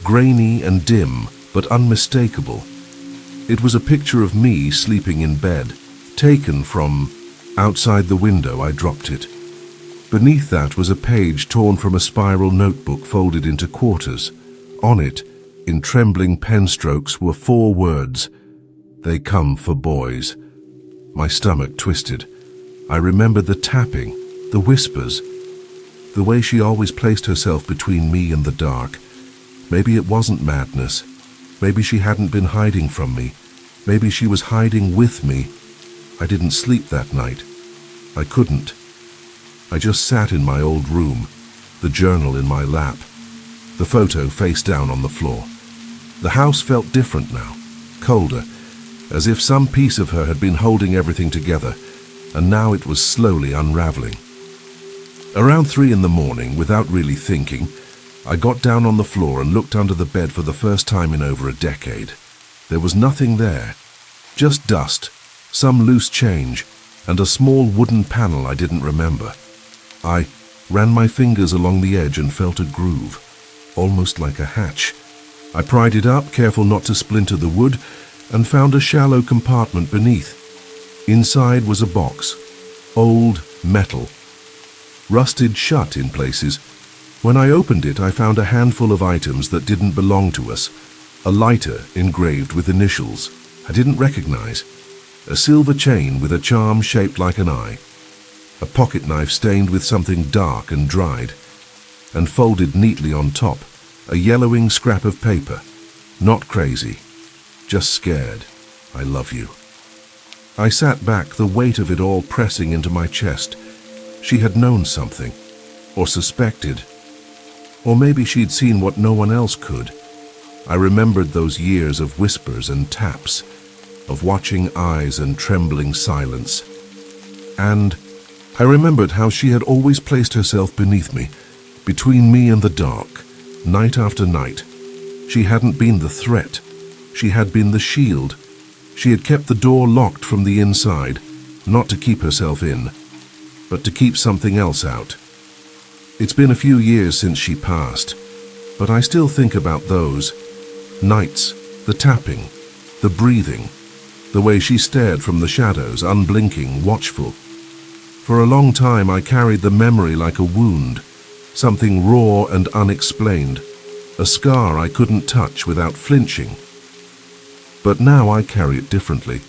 grainy and dim, but unmistakable. It was a picture of me sleeping in bed, taken from outside the window. I dropped it. Beneath that was a page torn from a spiral notebook folded into quarters. On it, in trembling pen strokes, were 4 words: "They come for boys." My stomach twisted. I remembered the tapping, the whispers, the way she always placed herself between me and the dark. Maybe it wasn't madness. Maybe she hadn't been hiding from me. Maybe she was hiding with me. I didn't sleep that night. I couldn't. I just sat in my old room, the journal in my lap, the photo face down on the floor. The house felt different now, colder, as if some piece of her had been holding everything together, and now it was slowly unraveling. Around 3 in the morning, without really thinking, I got down on the floor and looked under the bed for the first time in over a decade. There was nothing there, just dust, some loose change, and a small wooden panel I didn't remember. I ran my fingers along the edge and felt a groove, almost like a hatch. I pried it up, careful not to splinter the wood, and found a shallow compartment beneath. Inside was a box, old metal, rusted shut in places. When I opened it, I found a handful of items that didn't belong to us. A lighter engraved with initials I didn't recognize, a silver chain with a charm shaped like an eye, a pocket knife stained with something dark and dried, and folded neatly on top, a yellowing scrap of paper. Not crazy, just scared. I love you. I sat back, the weight of it all pressing into my chest. She had known something, or suspected, or maybe she'd seen what no one else could. I remembered those years of whispers and taps, of watching eyes and trembling silence. And I remembered how she had always placed herself beneath me, between me and the dark, night after night. She hadn't been the threat. She had been the shield. She had kept the door locked from the inside, not to keep herself in, but to keep something else out. It's been a few years since she passed, but I still think about those nights, the tapping, the breathing, the way she stared from the shadows, unblinking, watchful. For a long time I carried the memory like a wound, something raw and unexplained, a scar I couldn't touch without flinching. But now I carry it differently.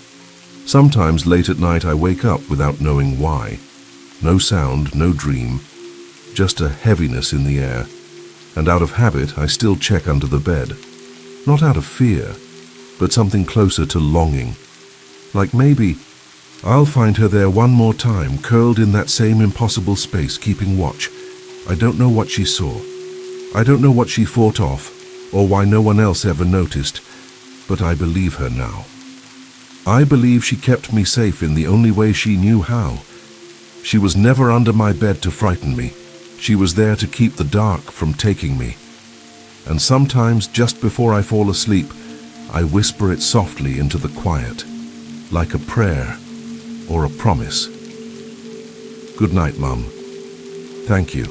Sometimes late at night I wake up without knowing why. No sound, no dream, just a heaviness in the air. And out of habit I still check under the bed. Not out of fear, but something closer to longing. Like maybe I'll find her there one more time, curled in that same impossible space, keeping watch. I don't know what she saw. I don't know what she fought off, or why no one else ever noticed, but I believe her now. I believe she kept me safe in the only way she knew how. She was never under my bed to frighten me. She was there to keep the dark from taking me. And sometimes, just before I fall asleep, I whisper it softly into the quiet, like a prayer or a promise. Good night, Mum. Thank you.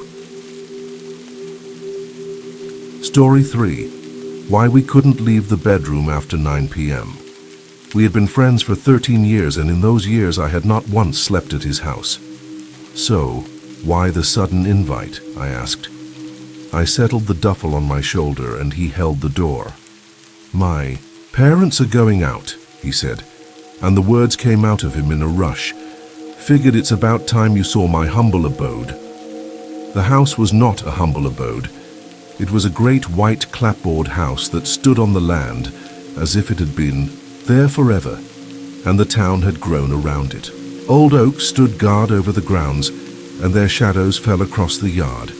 Story 3. Why we couldn't leave the bedroom after 9 p.m. We had been friends for 13 years, and in those years I had not once slept at his house. So, why the sudden invite? I asked. I settled the duffel on my shoulder and he held the door. My parents are going out, he said, and the words came out of him in a rush. Figured it's about time you saw my humble abode. The house was not a humble abode. It was a great white clapboard house that stood on the land as if it had been there forever, and the town had grown around it. Old oaks stood guard over the grounds, and their shadows fell across the yard.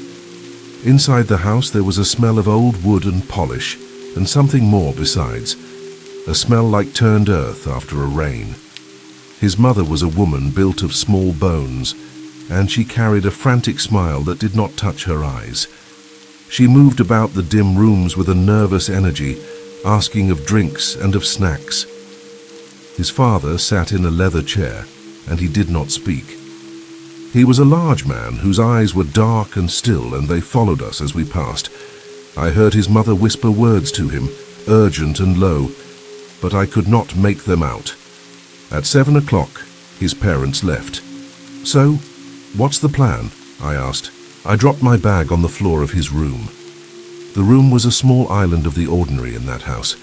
Inside the house there was a smell of old wood and polish, and something more besides, a smell like turned earth after a rain. His mother was a woman built of small bones, and she carried a frantic smile that did not touch her eyes. She moved about the dim rooms with a nervous energy, asking of drinks and of snacks. His father sat in a leather chair, and he did not speak. He was a large man whose eyes were dark and still, and they followed us as we passed. I heard his mother whisper words to him, urgent and low, but I could not make them out. At 7 o'clock, his parents left. So, what's the plan? I asked. I dropped my bag on the floor of his room. The room was a small island of the ordinary in that house,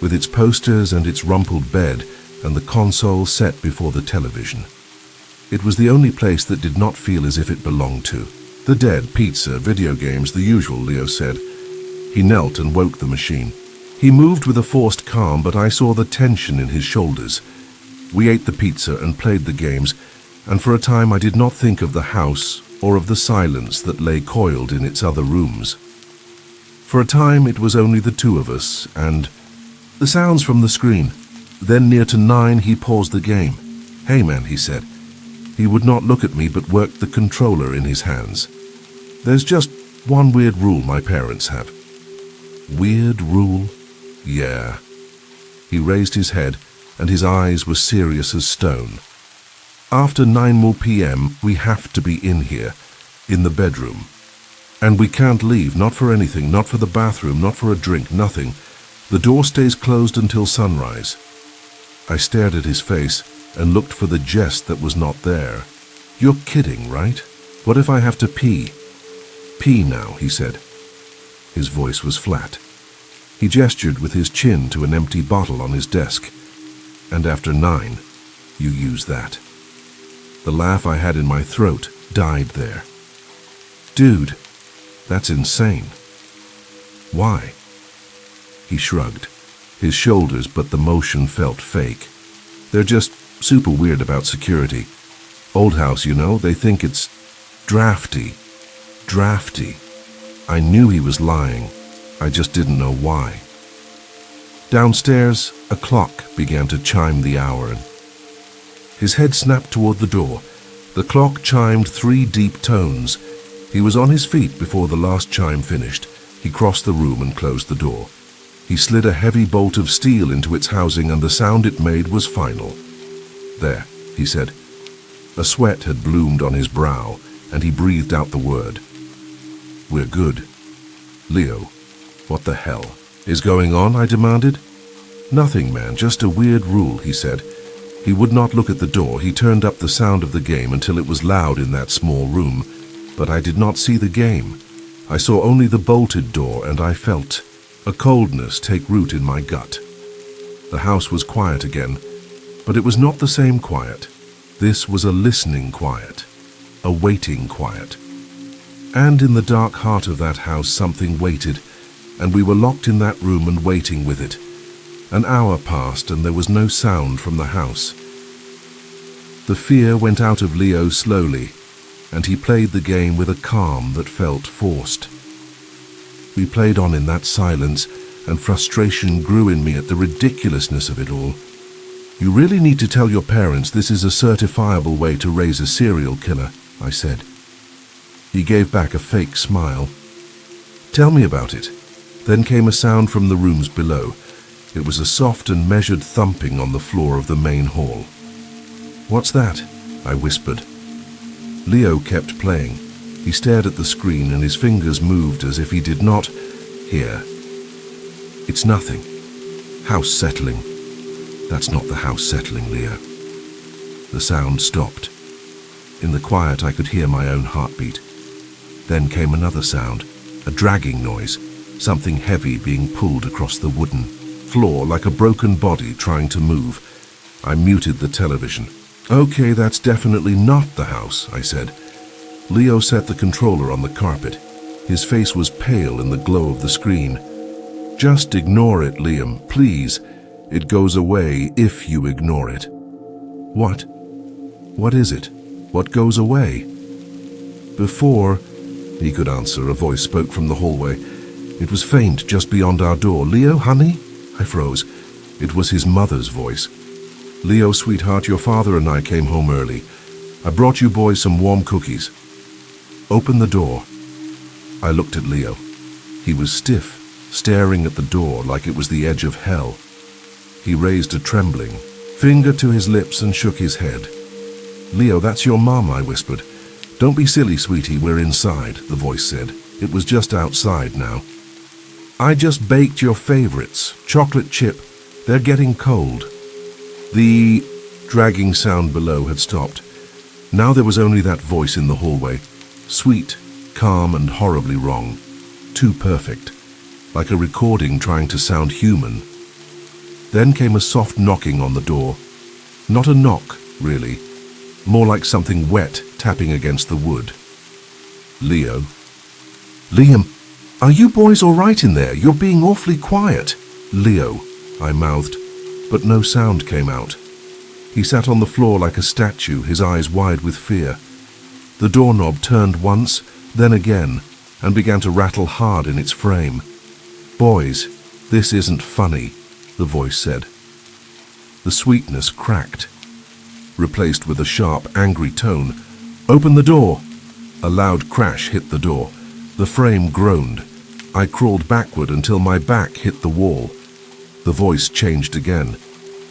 with its posters and its rumpled bed and the console set before the television. It was the only place that did not feel as if it belonged to. The dead, pizza, video games, the usual, Leo said. He knelt and woke the machine. He moved with a forced calm, but I saw the tension in his shoulders. We ate the pizza and played the games, and for a time I did not think of the house or of the silence that lay coiled in its other rooms. For a time it was only the two of us, and the sounds from the screen. Then near to 9 he paused the game. "Hey man," he said. He would not look at me but worked the controller in his hands. "There's just one weird rule my parents have." Weird rule? Yeah. He raised his head and his eyes were serious as stone. "After 9 p.m. we have to be in here, in the bedroom. And we can't leave, not for anything, not for the bathroom, not for a drink, nothing. The door stays closed until sunrise." I stared at his face and looked for the jest that was not there. "You're kidding, right? What if I have to pee?" "Pee now," he said. His voice was flat. He gestured with his chin to an empty bottle on his desk. "And after 9, you use that." The laugh I had in my throat died there. "Dude, that's insane." "Why?" He shrugged, his shoulders, but the motion felt fake. "They're just super weird about security. Old house, you know, they think it's drafty. Drafty." I knew he was lying. I just didn't know why. Downstairs, a clock began to chime the hour. His head snapped toward the door. The clock chimed 3 deep tones. He was on his feet before the last chime finished. He crossed the room and closed the door. He slid a heavy bolt of steel into its housing, and the sound it made was final. "There," he said. A sweat had bloomed on his brow, and he breathed out the word. "We're good." "Leo, what the hell is going on?" I demanded. "Nothing, man, just a weird rule," he said. He would not look at the door. He turned up the sound of the game until it was loud in that small room, but I did not see the game. I saw only the bolted door, and I felt a coldness take root in my gut. The house was quiet again, but it was not the same quiet. This was a listening quiet, a waiting quiet. And in the dark heart of that house something waited, and we were locked in that room and waiting with it. An hour passed and there was no sound from the house. The fear went out of Leo slowly, and he played the game with a calm that felt forced. We played on in that silence, and frustration grew in me at the ridiculousness of it all. "You really need to tell your parents this is a certifiable way to raise a serial killer," I said. He gave back a fake smile. "Tell me about it." Then came a sound from the rooms below. It was a soft and measured thumping on the floor of the main hall. "What's that?" I whispered. Leo kept playing. He stared at the screen and his fingers moved as if he did not hear. "It's nothing. House settling." "That's not the house settling, Leo." The sound stopped. In the quiet I could hear my own heartbeat. Then came another sound, a dragging noise, something heavy being pulled across the wooden floor like a broken body trying to move. I muted the television. "Okay, that's definitely not the house," I said. Leo set the controller on the carpet. His face was pale in the glow of the screen. "Just ignore it, Liam, please. It goes away if you ignore it." "What? What is it? What goes away?" "Before," he could answer. A voice spoke from the hallway. It was faint just beyond our door. "Leo, honey?" I froze. It was his mother's voice. "Leo, sweetheart, your father and I came home early. I brought you boys some warm cookies. Open the door." I looked at Leo. He was stiff, staring at the door like it was the edge of hell. He raised a trembling finger to his lips and shook his head. "Leo, that's your mom," I whispered. "Don't be silly, sweetie, we're inside," the voice said. It was just outside now. "I just baked your favorites, chocolate chip. They're getting cold." The dragging sound below had stopped. Now there was only that voice in the hallway, sweet, calm, and horribly wrong. Too perfect, like a recording trying to sound human. Then came a soft knocking on the door. Not a knock, really. More like something wet tapping against the wood. "Leo." "Liam, are you boys all right in there? You're being awfully quiet." "Leo," I mouthed, but no sound came out. He sat on the floor like a statue, his eyes wide with fear. The doorknob turned once, then again, and began to rattle hard in its frame. "Boys, this isn't funny," the voice said. The sweetness cracked, replaced with a sharp, angry tone. "Open the door!" A loud crash hit the door. The frame groaned. I crawled backward until my back hit the wall. The voice changed again.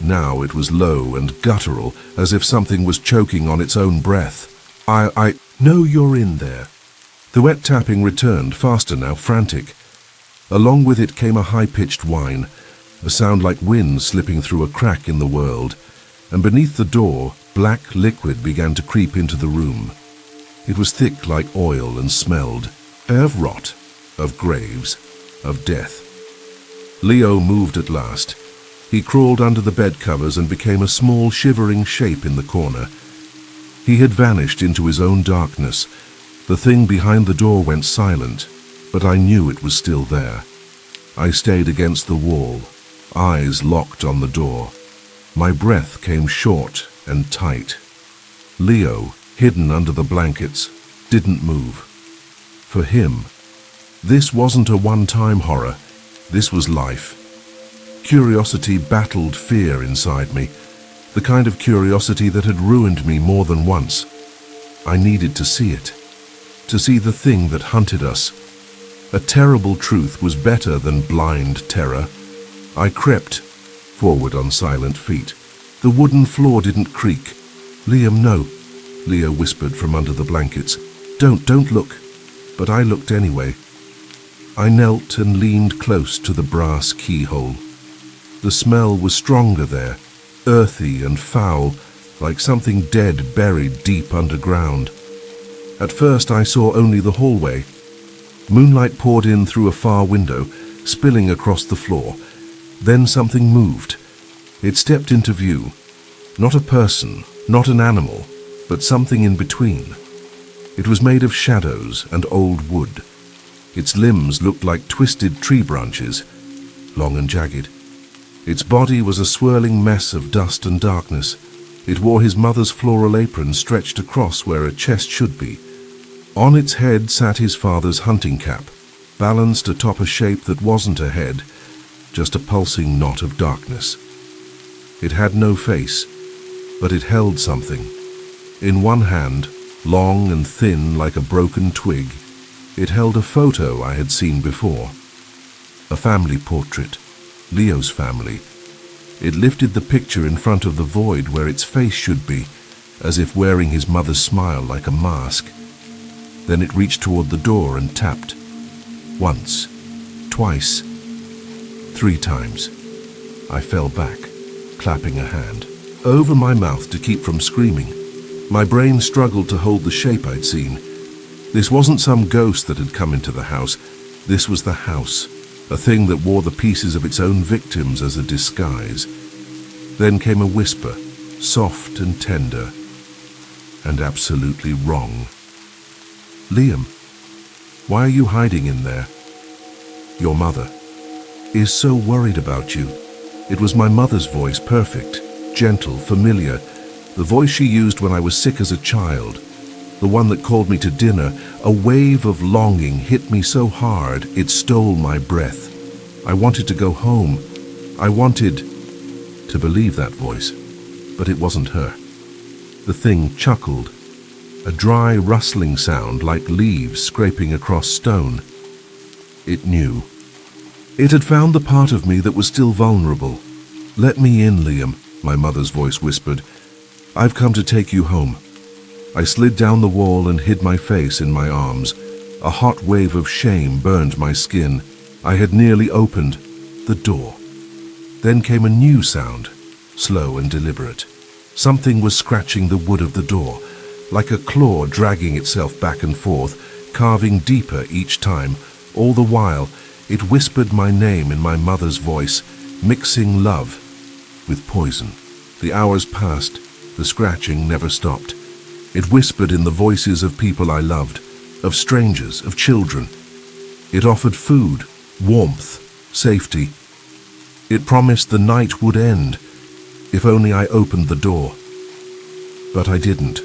Now it was low and guttural, as if something was choking on its own breath. I know you're in there." The wet tapping returned, faster now, frantic. Along with it came a high-pitched whine, a sound like wind slipping through a crack in the world, and beneath the door, black liquid began to creep into the room. It was thick like oil and smelled of rot, of graves, of death. Leo moved at last. He crawled under the bed covers and became a small, shivering shape in the corner. He had vanished into his own darkness. The thing behind the door went silent, but I knew it was still there. I stayed against the wall, eyes locked on the door. My breath came short and tight. Leo, hidden under the blankets, didn't move. For him, this wasn't a one-time horror. This was life. Curiosity battled fear inside me, the kind of curiosity that had ruined me more than once. I needed to see it, to see the thing that hunted us. A terrible truth was better than blind terror. I crept forward on silent feet. The wooden floor didn't creak. "Liam, no," Leo whispered from under the blankets. Don't look." But I looked anyway. I knelt and leaned close to the brass keyhole. The smell was stronger there, earthy and foul, like something dead buried deep underground. At first I saw only the hallway. Moonlight poured in through a far window, spilling across the floor. Then something moved. It stepped into view. Not a person, not an animal, but something in between. It was made of shadows and old wood. Its limbs looked like twisted tree branches, long and jagged. Its body was a swirling mess of dust and darkness. It wore his mother's floral apron stretched across where a chest should be. On its head sat his father's hunting cap, balanced atop a shape that wasn't a head, just a pulsing knot of darkness. It had no face, but it held something. In one hand, long and thin like a broken twig, it held a photo I had seen before. A family portrait, Leo's family. It lifted the picture in front of the void where its face should be, as if wearing his mother's smile like a mask. Then it reached toward the door and tapped. Once, twice, 3 times. I fell back, clapping a hand over my mouth to keep from screaming. My brain struggled to hold the shape I'd seen. This wasn't some ghost that had come into the house. This was the house, a thing that wore the pieces of its own victims as a disguise. Then came a whisper, soft and tender, and absolutely wrong. "Liam, why are you hiding in there? Your mother is so worried about you." It was my mother's voice, perfect, gentle, familiar, the voice she used when I was sick as a child, the one that called me to dinner. A wave of longing hit me so hard it stole my breath. I wanted to go home. I wanted to believe that voice, but it wasn't her. The thing chuckled, a dry rustling sound like leaves scraping across stone. It knew. It had found the part of me that was still vulnerable. "Let me in, Liam," my mother's voice whispered. "I've come to take you home." I slid down the wall and hid my face in my arms. A hot wave of shame burned my skin. I had nearly opened the door. Then came a new sound, slow and deliberate. Something was scratching the wood of the door, like a claw dragging itself back and forth, carving deeper each time. All the while, it whispered my name in my mother's voice, mixing love with poison. The hours passed. The scratching never stopped. It whispered in the voices of people I loved, of strangers, of children. It offered food, warmth, safety. It promised the night would end, if only I opened the door. But I didn't.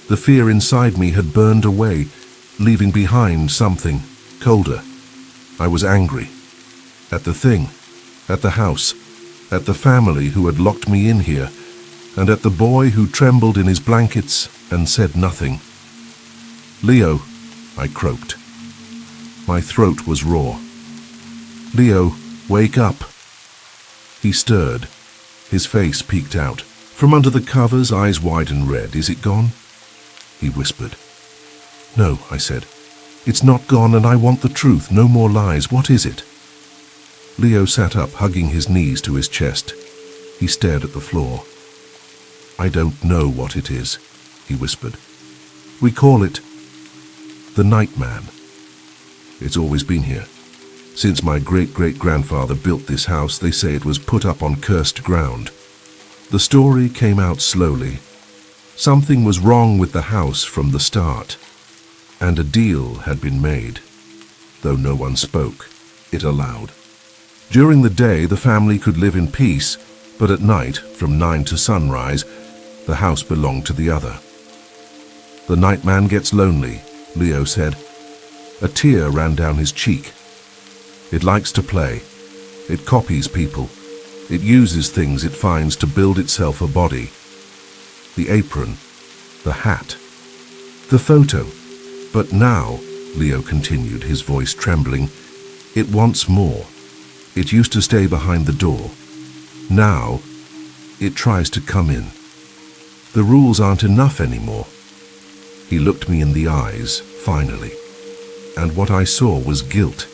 The fear inside me had burned away, leaving behind something colder. I was angry. At the thing, at the house, at the family who had locked me in here, and at the boy who trembled in his blankets and said nothing. "Leo," I croaked. My throat was raw. "Leo, wake up." He stirred. His face peeked out. From under the covers, eyes wide and red. "Is it gone?" He whispered. "No," I said. "It's not gone, and I want the truth. No more lies. What is it?" Leo sat up, hugging his knees to his chest. He stared at the floor. "I don't know what it is," he whispered. "We call it the Nightman. It's always been here. Since my great-great-grandfather built this house, they say it was put up on cursed ground." The story came out slowly. Something was wrong with the house from the start, and a deal had been made. Though no one spoke, it allowed. During the day, the family could live in peace, but at night, from 9 to sunrise, the house belonged to the other. "The Nightman gets lonely," Leo said. A tear ran down his cheek. "It likes to play. It copies people. It uses things it finds to build itself a body. The apron, the hat, the photo. But now," Leo continued, his voice trembling, "it wants more. It used to stay behind the door. Now, it tries to come in. The rules aren't enough anymore." He looked me in the eyes, finally, and what I saw was guilt.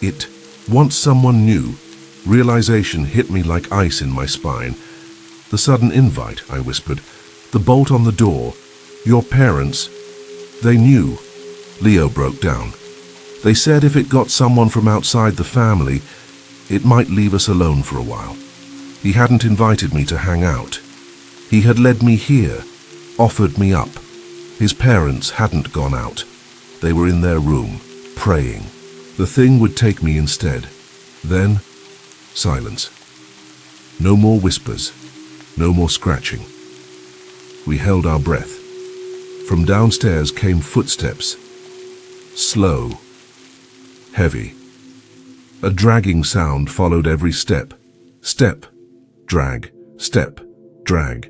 It wants someone new. Realization hit me like ice in my spine. "The sudden invite," I whispered. "The bolt on the door. Your parents, they knew." Leo broke down. "They said if it got someone from outside the family, it might leave us alone for a while. He hadn't invited me to hang out. He had led me here, offered me up. His parents hadn't gone out. They were in their room, praying. The thing would take me instead. Then, silence. No more whispers, no more scratching." We held our breath. From downstairs came footsteps. Slow, heavy. A dragging sound followed every step. Step, drag, step, drag.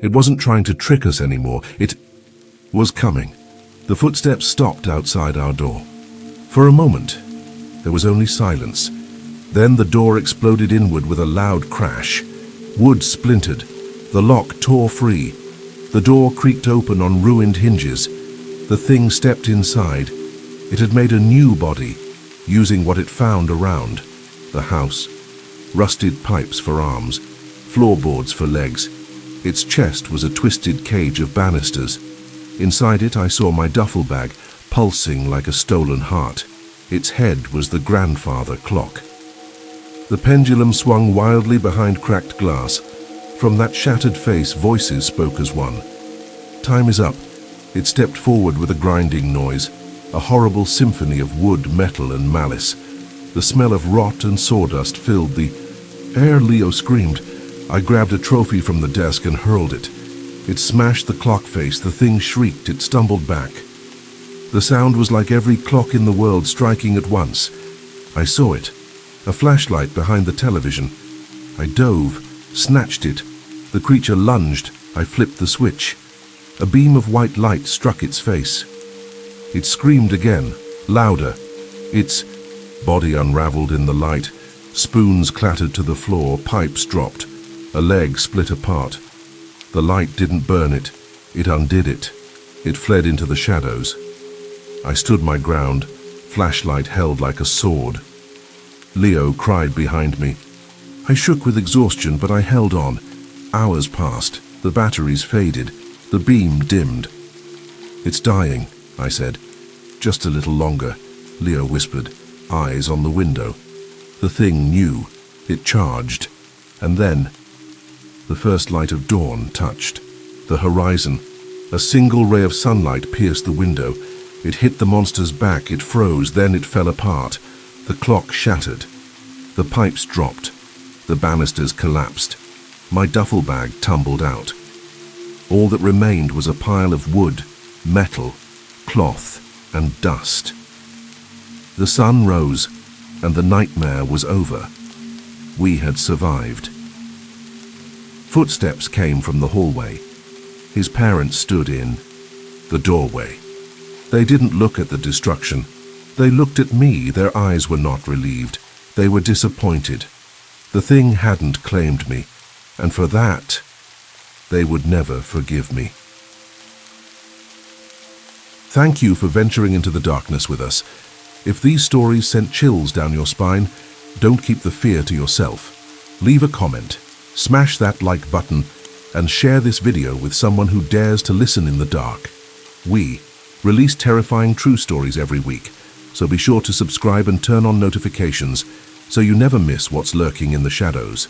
It wasn't trying to trick us anymore. It was coming. The footsteps stopped outside our door. For a moment, there was only silence. Then the door exploded inward with a loud crash. Wood splintered. The lock tore free. The door creaked open on ruined hinges. The thing stepped inside. It had made a new body, using what it found around. The house. Rusted pipes for arms, floorboards for legs. Its chest was a twisted cage of banisters. Inside it I saw my duffel bag, pulsing like a stolen heart. Its head was the grandfather clock. The pendulum swung wildly behind cracked glass. From that shattered face, voices spoke as one. "Time is up." It stepped forward with a grinding noise, a horrible symphony of wood, metal, and malice. The smell of rot and sawdust filled the air. Leo screamed. I grabbed a trophy from the desk and hurled it. It smashed the clock face. The thing shrieked. It stumbled back. The sound was like every clock in the world striking at once. I saw it. A flashlight behind the television. I dove, snatched it. The creature lunged. I flipped the switch. A beam of white light struck its face. It screamed again, louder. Its body unraveled in the light. Spoons clattered to the floor, pipes dropped. A leg split apart. The light didn't burn it. It undid it. It fled into the shadows. I stood my ground, flashlight held like a sword. Leo cried behind me. I shook with exhaustion, but I held on. Hours passed. The batteries faded. The beam dimmed. It's dying, I said. Just a little longer, Leo whispered, eyes on the window. The thing knew. It charged. And then, the first light of dawn touched. The horizon. A single ray of sunlight pierced the window. It hit the monster's back. It froze. Then it fell apart. The clock shattered. The pipes dropped. The banisters collapsed. My duffel bag tumbled out. All that remained was a pile of wood, metal, cloth, and dust. The sun rose, and the nightmare was over. We had survived. Footsteps came from the hallway. His parents stood in the doorway. They didn't look at the destruction. They looked at me. Their eyes were not relieved. They were disappointed. The thing hadn't claimed me, and for that, they would never forgive me. Thank you for venturing into the darkness with us. If these stories sent chills down your spine, don't keep the fear to yourself. Leave a comment, smash that like button, and share this video with someone who dares to listen in the dark. We release terrifying true stories every week, so be sure to subscribe and turn on notifications so you never miss what's lurking in the shadows.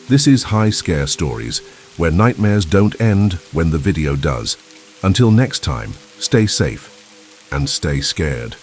This is High Scare Stories, where nightmares don't end when the video does. Until next time, stay safe and stay scared.